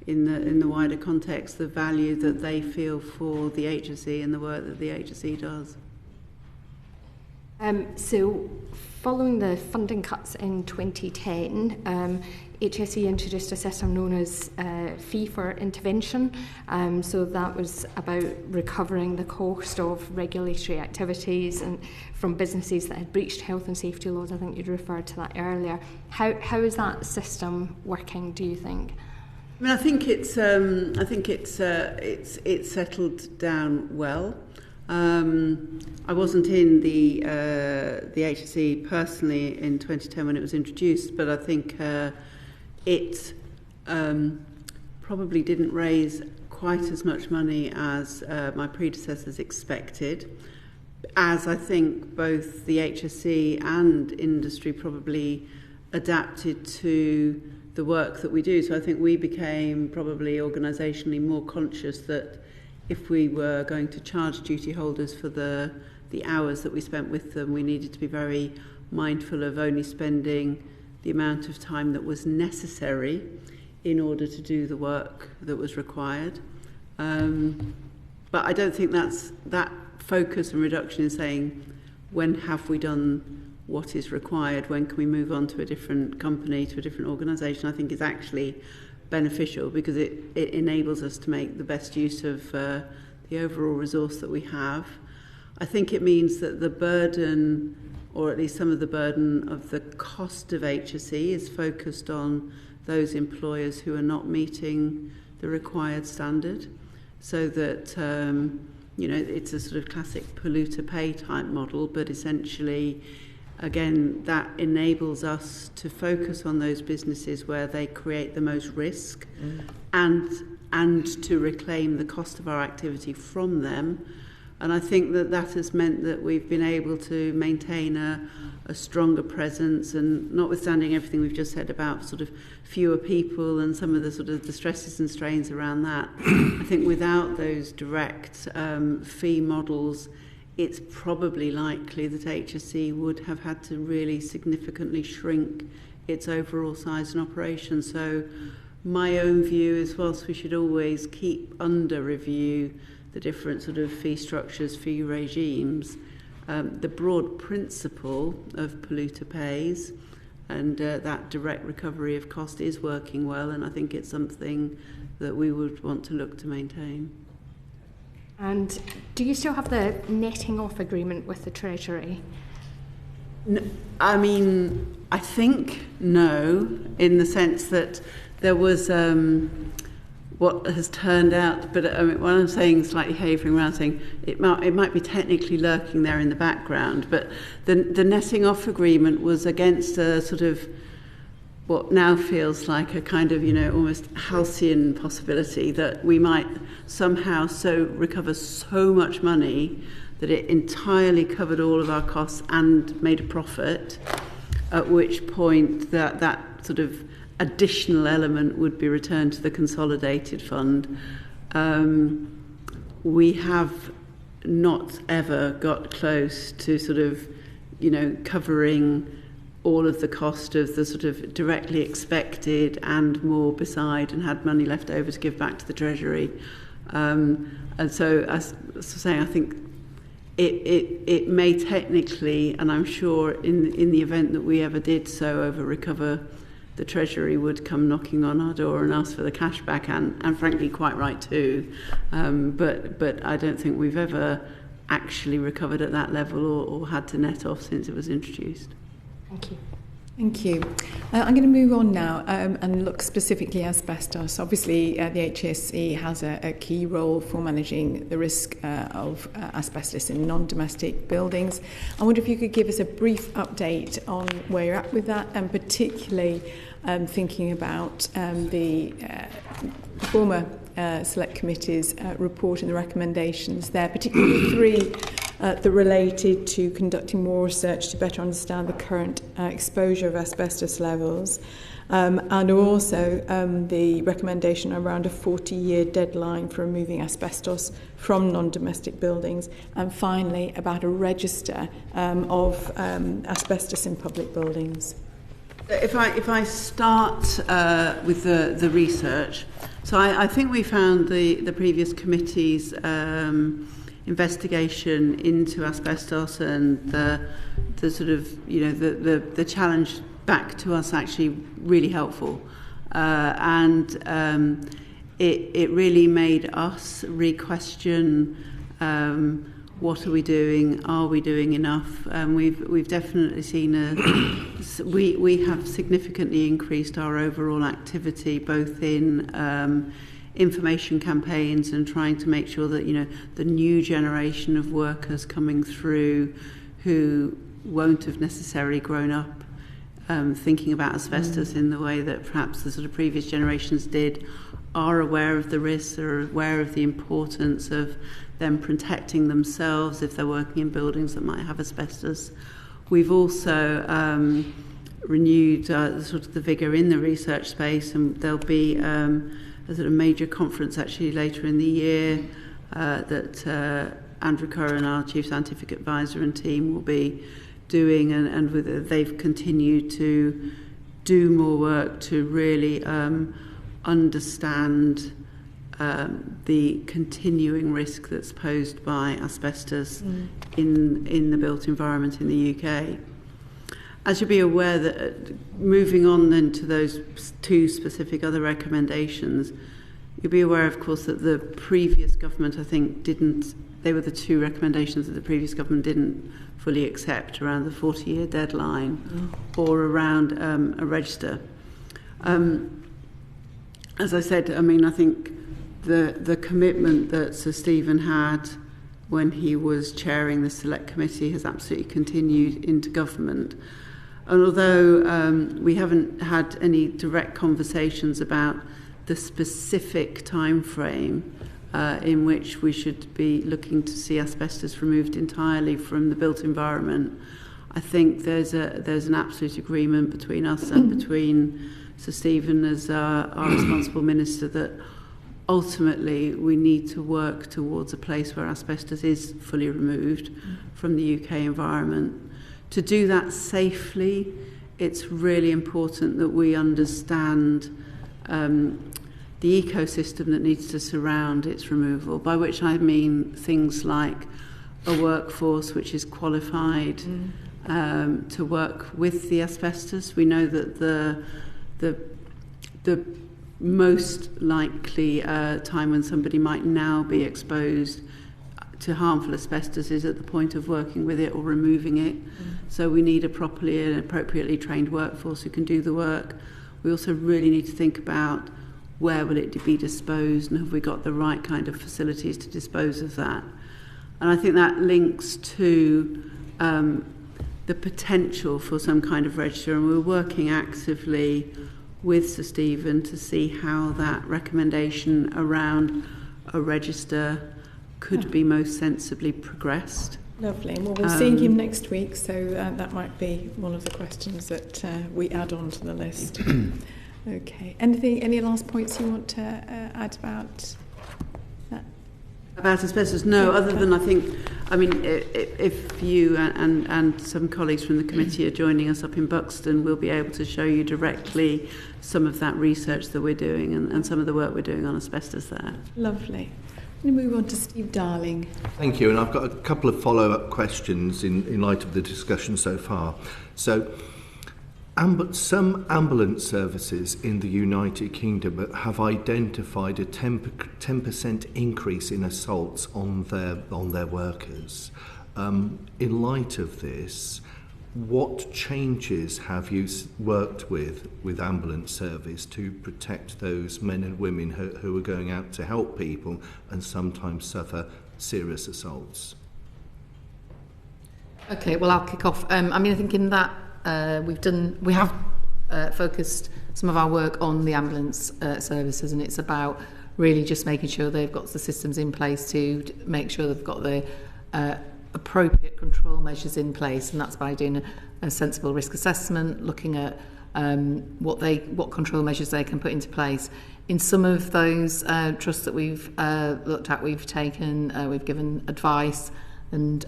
in the wider context, the value that they feel for the HSE and the work that the HSE does. So, following the funding cuts in 2010, HSE introduced a system known as fee for intervention. So that was about recovering the cost of regulatory activities and from businesses that had breached health and safety laws. I think you'd referred to that earlier. How is that system working, do you think? I mean, I think it's settled down well. I wasn't in the HSE personally in 2010 when it was introduced, but I think it probably didn't raise quite as much money as my predecessors expected, as I think both the HSE and industry probably adapted to the work that we do. So I think we became probably organisationally more conscious that if we were going to charge duty holders for the hours that we spent with them, we needed to be very mindful of only spending the amount of time that was necessary in order to do the work that was required. But I don't think that focus and reduction in saying, when have we done what is required, when can we move on to a different company, to a different organisation, I think is actually beneficial, because it enables us to make the best use of the overall resource that we have. I think it means that the burden, or at least some of the burden of the cost of HSE, is focused on those employers who are not meeting the required standard, so that it's a sort of classic polluter pay type model, but essentially, again, that enables us to focus on those businesses where they create the most risk, and to reclaim the cost of our activity from them. And I think that has meant that we've been able to maintain a stronger presence, and notwithstanding everything we've just said about sort of fewer people and some of the sort of the stresses and strains around that, I think without those direct fee models, it's probably likely that HSE would have had to really significantly shrink its overall size and operation. So my own view is, whilst we should always keep under review the different sort of fee structures, fee regimes, the broad principle of polluter pays and that direct recovery of cost is working well, and I think it's something that we would want to look to maintain. And do you still have the netting off agreement with the Treasury? No, I mean, I think no, in the sense that there was what has turned out, but I mean, what I'm saying, slightly havering around, saying it might be technically lurking there in the background, but the netting off agreement was against a sort of what now feels like a kind of, almost halcyon possibility that we might somehow recover so much money that it entirely covered all of our costs and made a profit, at which point that sort of additional element would be returned to the consolidated fund. We have not ever got close to sort of, covering all of the cost of the sort of directly expected and more beside, and had money left over to give back to the Treasury. And so, as I was saying, I think it may technically, and I'm sure in the event that we ever did so over recover, the Treasury would come knocking on our door and ask for the cash back, and frankly quite right too. But I don't think we've ever actually recovered at that level or had to net off since it was introduced. Thank you. Thank you. I'm going to move on now and look specifically at asbestos. Obviously, the HSE has a key role for managing the risk of asbestos in non-domestic buildings. I wonder if you could give us a brief update on where you're at with that, and particularly thinking about the former Select Committee's report and the recommendations there, particularly three that related to conducting more research to better understand the current exposure of asbestos levels, and also the recommendation around a 40-year deadline for removing asbestos from non-domestic buildings, and finally about a register of asbestos in public buildings. If I start with the research, so I think we found the previous committee's investigation into asbestos and the sort of, you know, the challenge back to us actually really helpful, and it really made us re-question what are we doing? Are we doing enough? We've definitely seen we have significantly increased our overall activity, both in information campaigns and trying to make sure that, you know, the new generation of workers coming through who won't have necessarily grown up thinking about asbestos in the way that perhaps the sort of previous generations did, are aware of the risks, are aware of the importance of them protecting themselves if they're working in buildings that might have asbestos. We've also renewed sort of the vigour in the research space, and there'll be a sort of major conference actually later in the year that Andrew Curran, our Chief Scientific Advisor, and team will be doing, and they've continued to do more work to really understand the continuing risk that's posed by asbestos in the built environment in the UK. As you'll be aware, that moving on then to those two specific other recommendations, you'll be aware, of course, that the previous government, I think, they were the two recommendations that the previous government didn't fully accept, around the 40-year deadline or around a register. As I said, I mean, I think the commitment that Sir Stephen had when he was chairing the Select Committee has absolutely continued into government. And although we haven't had any direct conversations about the specific time frame in which we should be looking to see asbestos removed entirely from the built environment, I think there's an absolute agreement between us and between Sir Stephen as our responsible minister that ultimately we need to work towards a place where asbestos is fully removed from the UK environment. To do that safely, it's really important that we understand the ecosystem that needs to surround its removal, by which I mean things like a workforce which is qualified to work with the asbestos. We know that the most likely time when somebody might now be exposed to harmful asbestos is at the point of working with it or removing it. So we need a properly and appropriately trained workforce who can do the work. We also really need to think about where will it be disposed, and have we got the right kind of facilities to dispose of that. And I think that links to the potential for some kind of register, and we're working actively with Sir Stephen to see how that recommendation around a register could be most sensibly progressed. Lovely. Well, we're seeing him next week, so that might be one of the questions that we add on to the list. Okay. Any last points you want to add about that? About asbestos, no, other than if you and some colleagues from the committee are joining us up in Buxton, we'll be able to show you directly some of that research that we're doing and some of the work we're doing on asbestos there. Lovely. I'm going to move on to Steve Darling. Thank you, and I've got a couple of follow-up questions in light of the discussion so far. So, some ambulance services in the United Kingdom have identified a 10% increase in assaults on their workers. In light of this, what changes have you worked with ambulance service to protect those men and women who are going out to help people and sometimes suffer serious assaults? Okay, well, I'll kick off. I think in that we have focused some of our work on the ambulance services, and it's about really just making sure they've got the systems in place to make sure they've got the appropriate control measures in place, and that's by doing a sensible risk assessment, looking at what control measures they can put into place. In some of those trusts that we've looked at, we've given advice and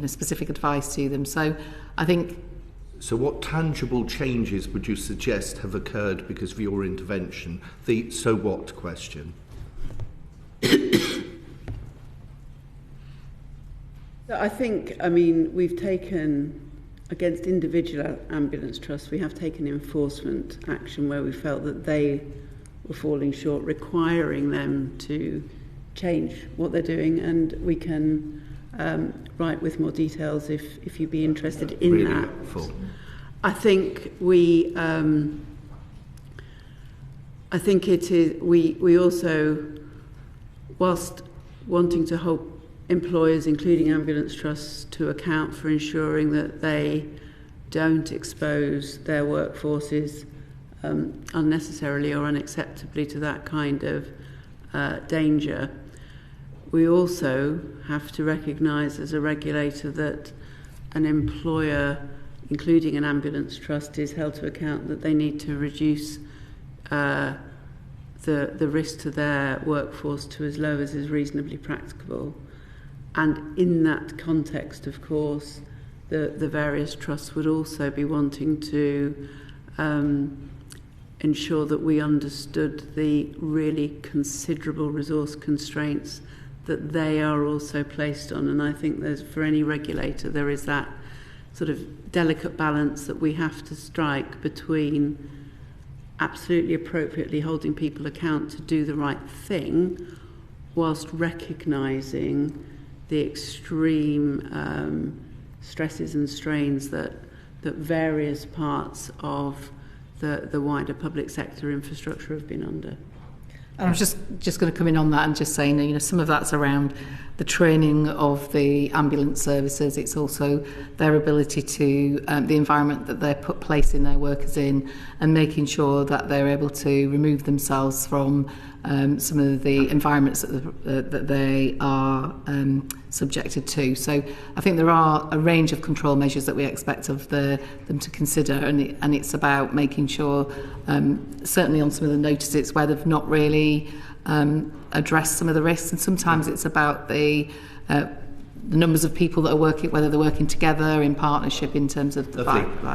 specific advice to them. So I think. So what tangible changes would you suggest have occurred because of your intervention? The so what question. I think, we've taken, against individual ambulance trusts, we have taken enforcement action where we felt that they were falling short, requiring them to change what they're doing, and we can write with more details if you'd be interested in really that. Helpful. I think we also, whilst wanting to hold employers, including ambulance trusts, to account for ensuring that they don't expose their workforces unnecessarily or unacceptably to that kind of danger, we also have to recognise as a regulator that an employer, including an ambulance trust, is held to account that they need to reduce the risk to their workforce to as low as is reasonably practicable. And in that context, of course, the various trusts would also be wanting to ensure that we understood the really considerable resource constraints that they are also placed on. And I think for any regulator, there is that sort of delicate balance that we have to strike between absolutely appropriately holding people account to do the right thing, whilst recognising the extreme stresses and strains that various parts of the wider public sector infrastructure have been under. And I was just going to come in on that and just saying, some of that's around the training of the ambulance services. It's also their ability to, the environment that they're placing their workers in, and making sure that they're able to remove themselves from some of the environments that they are subjected to. So I think there are a range of control measures that we expect of them to consider, and it's about making sure, certainly on some of the notices where they've not really addressed some of the risks, and sometimes it's about the numbers of people that are working, whether they're working together in partnership in terms of the violence.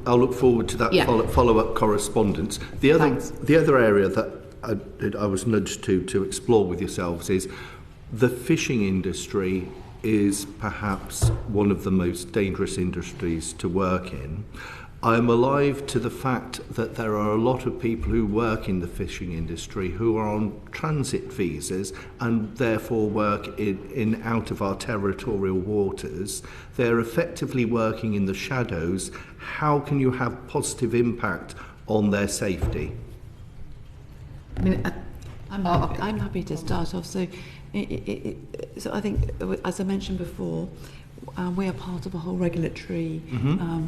I'll look forward to that follow-up correspondence. The other area that I was nudged to explore with yourselves is the fishing industry is perhaps one of the most dangerous industries to work in. I am alive to the fact that there are a lot of people who work in the fishing industry who are on transit visas and therefore work in out of our territorial waters. They're effectively working in the shadows. How can you have positive impact on their safety? I'm happy to start off. So I think, as I mentioned before, we are part of a whole regulatory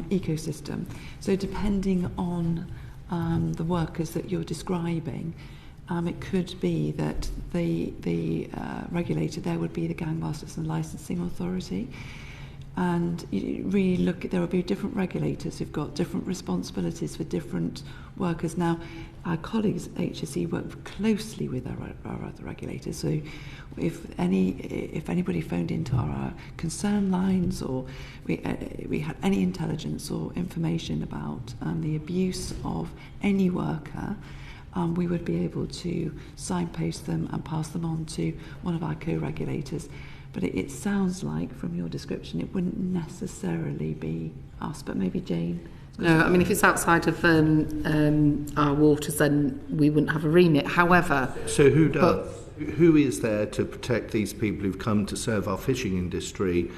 ecosystem. So depending on the workers that you're describing, it could be that the regulator there would be the Gang Masters and Licensing Authority. and you really look at, there will be different regulators who've got different responsibilities for different workers. Now, our colleagues at HSE work closely with our other regulators, so if anybody phoned into our concern lines, or we had any intelligence or information about the abuse of any worker, we would be able to signpost them and pass them on to one of our co-regulators. But it sounds like, from your description, it wouldn't necessarily be us, but maybe Jane. No, I mean, if it's outside of our waters, then we wouldn't have a remit. However... So who does? Who is there to protect these people who've come to serve our fishing industry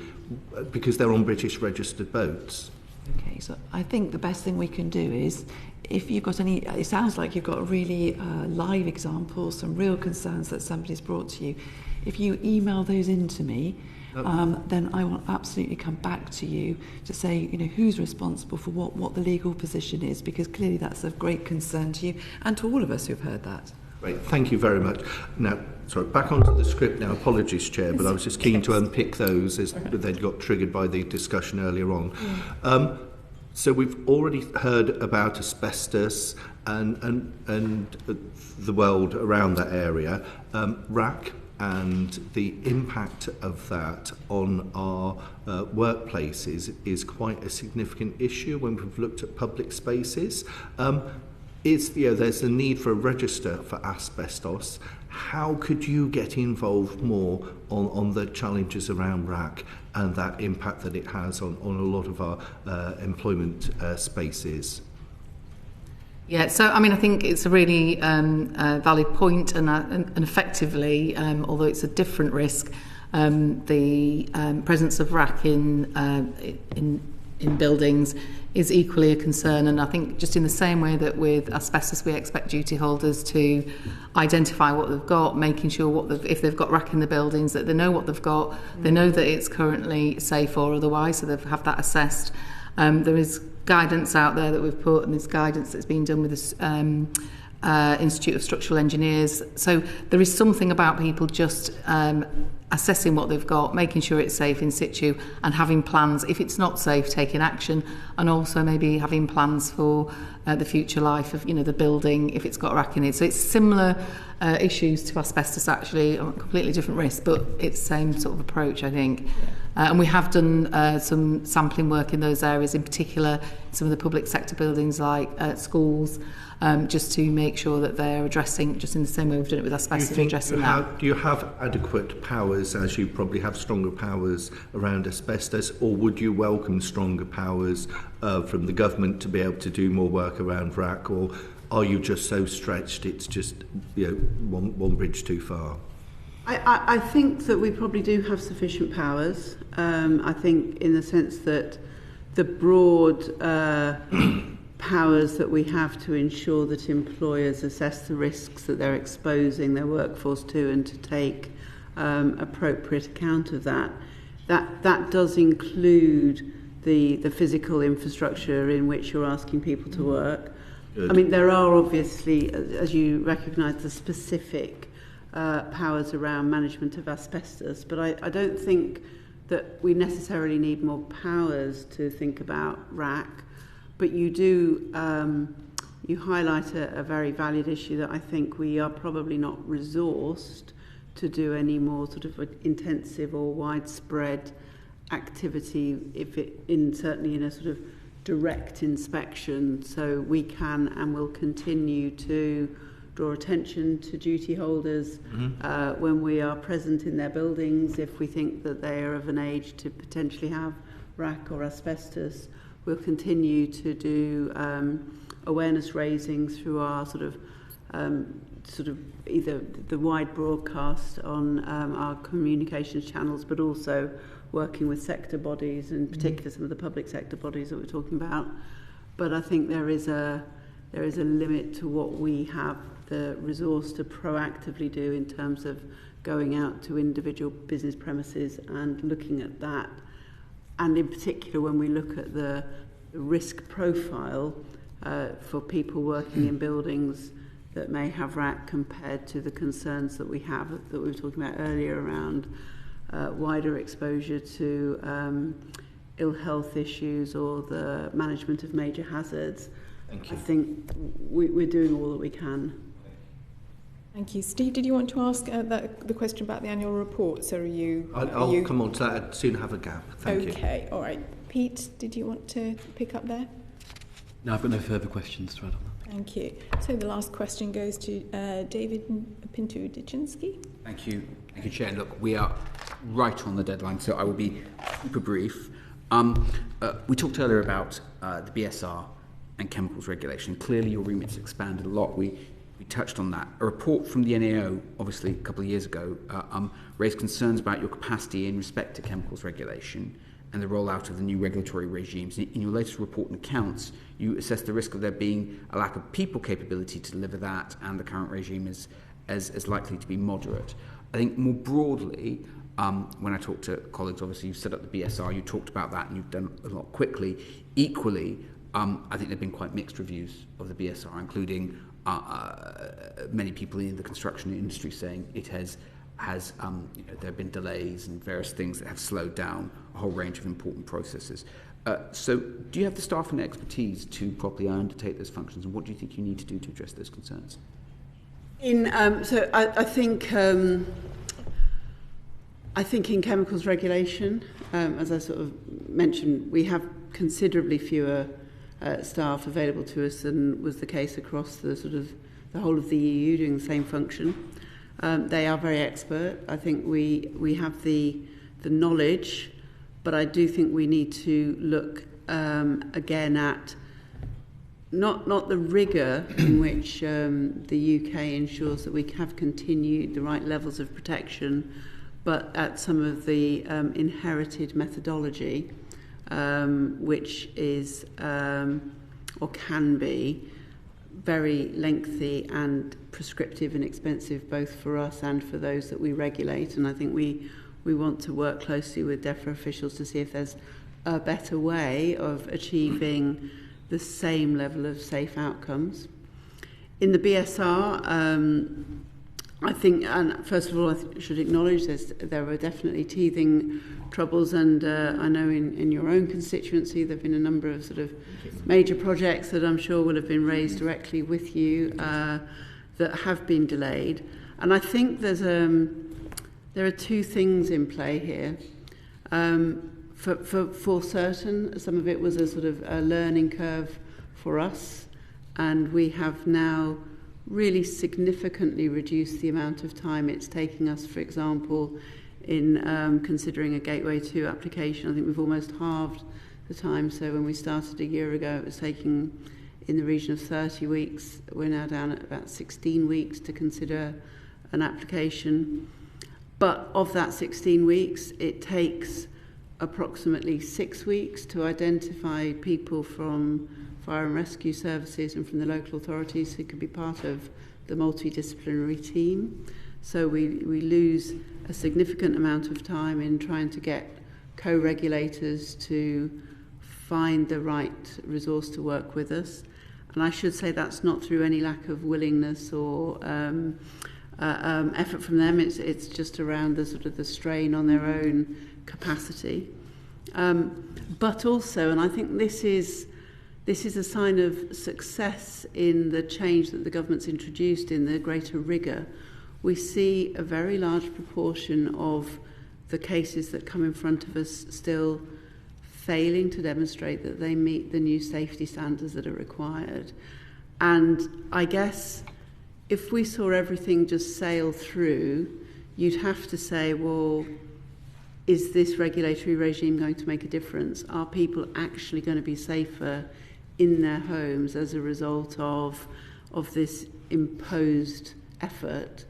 because they're on British registered boats? Okay, so I think the best thing we can do is, if you've got any, it sounds like you've got a really live example, some real concerns that somebody's brought to you. If you email those in to me, then I will absolutely come back to you to say, who's responsible for what the legal position is, because clearly that's of great concern to you and to all of us who've heard that. Great, thank you very much. Now, sorry, back onto the script now. Apologies, Chair, but I was just keen to unpick those as they'd got triggered by the discussion earlier on. Yeah. So we've already heard about asbestos and the world around that area. RAC and the impact of that on our workplaces is quite a significant issue when we've looked at public spaces. There's a need for a register for asbestos. How could you get involved more on the challenges around RAC and that impact that it has on a lot of our employment spaces? Yeah, so I mean, I think it's a really valid point, and effectively, although it's a different risk, the presence of RAC in buildings is equally a concern. And I think just in the same way that with asbestos, we expect duty holders to identify what they've got, making sure if they've got RAC in the buildings, that they know what they've got, they know that it's currently safe or otherwise, so they have that assessed. There is guidance out there that we've put, and there's guidance that's been done with the Institute of Structural Engineers. So there is something about people just assessing what they've got, making sure it's safe in situ, and having plans, if it's not safe, taking action, and also maybe having plans for the future life of the building if it's got RAC in it. So it's similar issues to asbestos, actually, on a completely different risk, but it's the same sort of approach, I think. Yeah. And we have done some sampling work in those areas, in particular some of the public sector buildings like schools, just to make sure that they're addressing, just in the same way we've done it with asbestos, addressing that. Do you have adequate powers, as you probably have stronger powers around asbestos, or would you welcome stronger powers from the government to be able to do more work around RAC, or are you just so stretched it's just one bridge too far? I think that we probably do have sufficient powers. I think in the sense that the broad powers that we have to ensure that employers assess the risks that they're exposing their workforce to and to take appropriate account of that does include the physical infrastructure in which you're asking people to work. Good. I mean, there are obviously, as you recognise, the specific powers around management of asbestos, but I don't think that we necessarily need more powers to think about RAC. But you do, you highlight a very valid issue that I think we are probably not resourced to do any more sort of intensive or widespread activity, certainly in a sort of direct inspection. So we can and will continue to draw attention to duty holders when we are present in their buildings, if we think that they are of an age to potentially have RAC or asbestos. We'll continue to do awareness raising through our sort of either the wide broadcast on our communications channels, but also working with sector bodies, in particular some of the public sector bodies that we're talking about. But I think there is a limit to what we have the resource to proactively do in terms of going out to individual business premises and looking at that. And in particular, when we look at the risk profile for people working in buildings that may have RAC compared to the concerns that we have, that we were talking about earlier around wider exposure to ill health issues or the management of major hazards. Thank you. I think we're doing all that we can. Thank you. Steve, did you want to ask the question about the annual reports, or are you... I'll come on to that. I'd soon have a gap. Thank you. Okay, all right. Pete, did you want to pick up there? No, I've got no further questions to add on that. Thank you. So the last question goes to David Pinto-Dyczynski. Thank you, Chair. Look, we are right on the deadline, so I will be super brief. We talked earlier about the BSR and chemicals regulation. Clearly, your remit's expanded a lot. We touched on that. A report from the NAO, obviously a couple of years ago, raised concerns about your capacity in respect to chemicals regulation and the rollout of the new regulatory regimes. In your latest report and accounts, you assessed the risk of there being a lack of people capability to deliver that, and the current regime is as likely to be moderate. I think more broadly, when I talk to colleagues, obviously you've set up the BSR, you talked about that, and you've done a lot quickly. Equally, I think there have been quite mixed reviews of the BSR, including many people in the construction industry saying it has there have been delays and various things that have slowed down a whole range of important processes. So do you have the staff and expertise to properly undertake those functions, and what do you think you need to do to address those concerns? I think in chemicals regulation, as I sort of mentioned, we have considerably fewer staff available to us than was the case across the whole of the EU doing the same function. They are very expert. I think we have the knowledge, but I do think we need to look again at not the rigour in which the UK ensures that we have continued the right levels of protection, but at some of the inherited methodology, which is or can be very lengthy and prescriptive and expensive, both for us and for those that we regulate. And I think we want to work closely with DEFRA officials to see if there's a better way of achieving the same level of safe outcomes. In the BSR, I think, and first of all, I should acknowledge there are definitely teething troubles, and I know in your own constituency there have been a number of sort of major projects that I'm sure will have been raised directly with you that have been delayed. And I think there are two things in play here. For certain, some of it was a sort of a learning curve for us, and we have now really significantly reduced the amount of time it's taking us, for example, in considering a Gateway 2 application. I think we've almost halved the time. So when we started a year ago, it was taking in the region of 30 weeks. We're now down at about 16 weeks to consider an application. But of that 16 weeks, it takes approximately 6 weeks to identify people from fire and rescue services and from the local authorities who could be part of the multidisciplinary team. So we lose a significant amount of time in trying to get co-regulators to find the right resource to work with us. And I should say that's not through any lack of willingness or effort from them. It's just around the sort of the strain on their own capacity. But also, and I think this is a sign of success in the change that the government's introduced in the greater rigour. We see a very large proportion of the cases that come in front of us still failing to demonstrate that they meet the new safety standards that are required. And I guess if we saw everything just sail through, you'd have to say, well, is this regulatory regime going to make a difference? Are people actually going to be safer in their homes as a result of this imposed effort?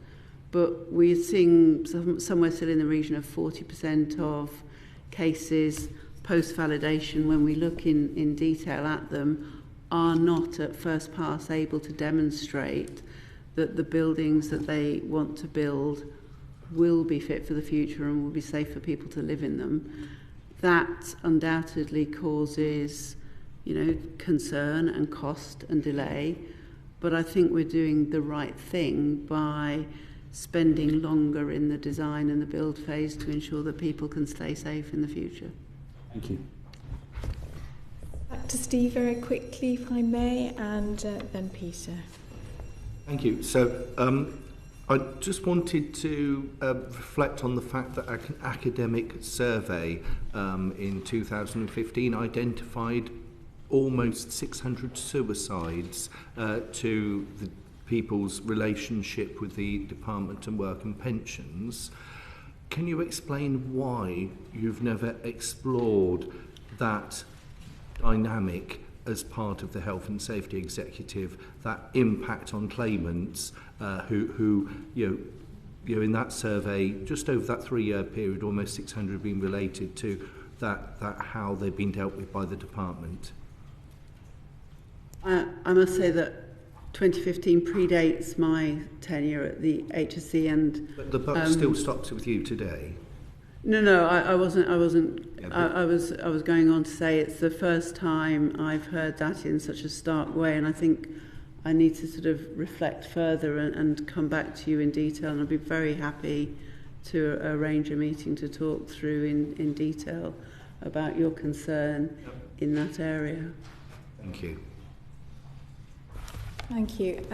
But we're seeing somewhere still in the region of 40% of cases post-validation, when we look in detail at them, are not at first pass able to demonstrate that the buildings that they want to build will be fit for the future and will be safe for people to live in them. That undoubtedly causes, concern and cost and delay. But I think we're doing the right thing by spending longer in the design and the build phase to ensure that people can stay safe in the future. Thank you. back to Steve very quickly, if I may, and then Peter. Thank you. So I just wanted to reflect on the fact that an academic survey in 2015 identified almost 600 suicides to the people's relationship with the Department of Work and Pensions. Can you explain why you've never explored that dynamic as part of the Health and Safety Executive, that impact on claimants who in that survey, just over that 3-year period, almost 600 have been related to that how they've been dealt with by the department? I must say that 2015 predates my tenure at the HSE, and But the buck still stops with you today. No, I wasn't. Yeah, I was going on to say it's the first time I've heard that in such a stark way, and I think I need to sort of reflect further and come back to you in detail. And I'd be very happy to arrange a meeting to talk through in detail about your concern in that area. Thank you. Thank you.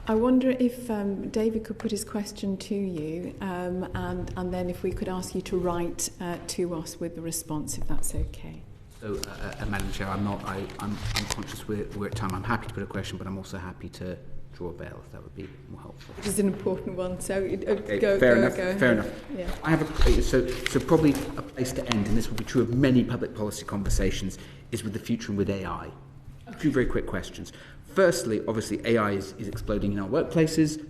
I wonder if David could put his question to you, and then if we could ask you to write to us with the response, if that's okay. So, Madam Chair, I'm conscious we're at time. I'm happy to put a question, but I'm also happy to draw a bell if that would be more helpful. It is an important one, so okay, go fair ahead. enough. Yeah. I have so probably a place to end, and this will be true of many public policy conversations, is with the future and with AI. Two very quick questions. Firstly, obviously, AI is exploding in our workplaces.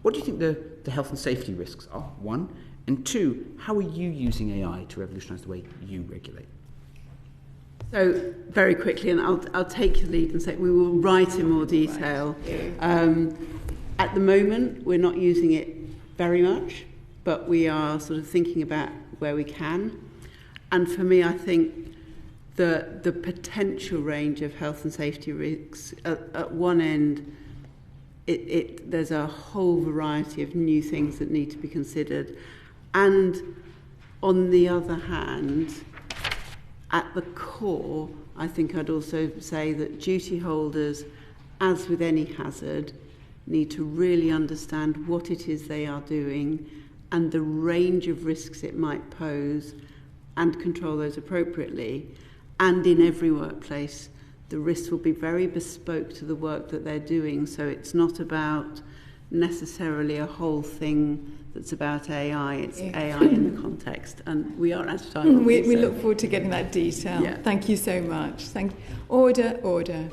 What do you think the health and safety risks are, one? And two, how are you using AI to revolutionise the way you regulate? So, very quickly, and I'll take your lead and say we will write in more detail. At the moment, we're not using it very much, but we are sort of thinking about where we can. And for me, I think the potential range of health and safety risks at one end, there's a whole variety of new things that need to be considered, and on the other hand, at the core, I think I'd also say that duty holders, as with any hazard, need to really understand what it is they are doing and the range of risks it might pose, and control those appropriately. And in every workplace, the risks will be very bespoke to the work that they're doing. So it's not about necessarily a whole thing that's about AI. It's AI in the context. And we are out of time. We look forward to getting that detail. Yeah. Thank you so much. Order.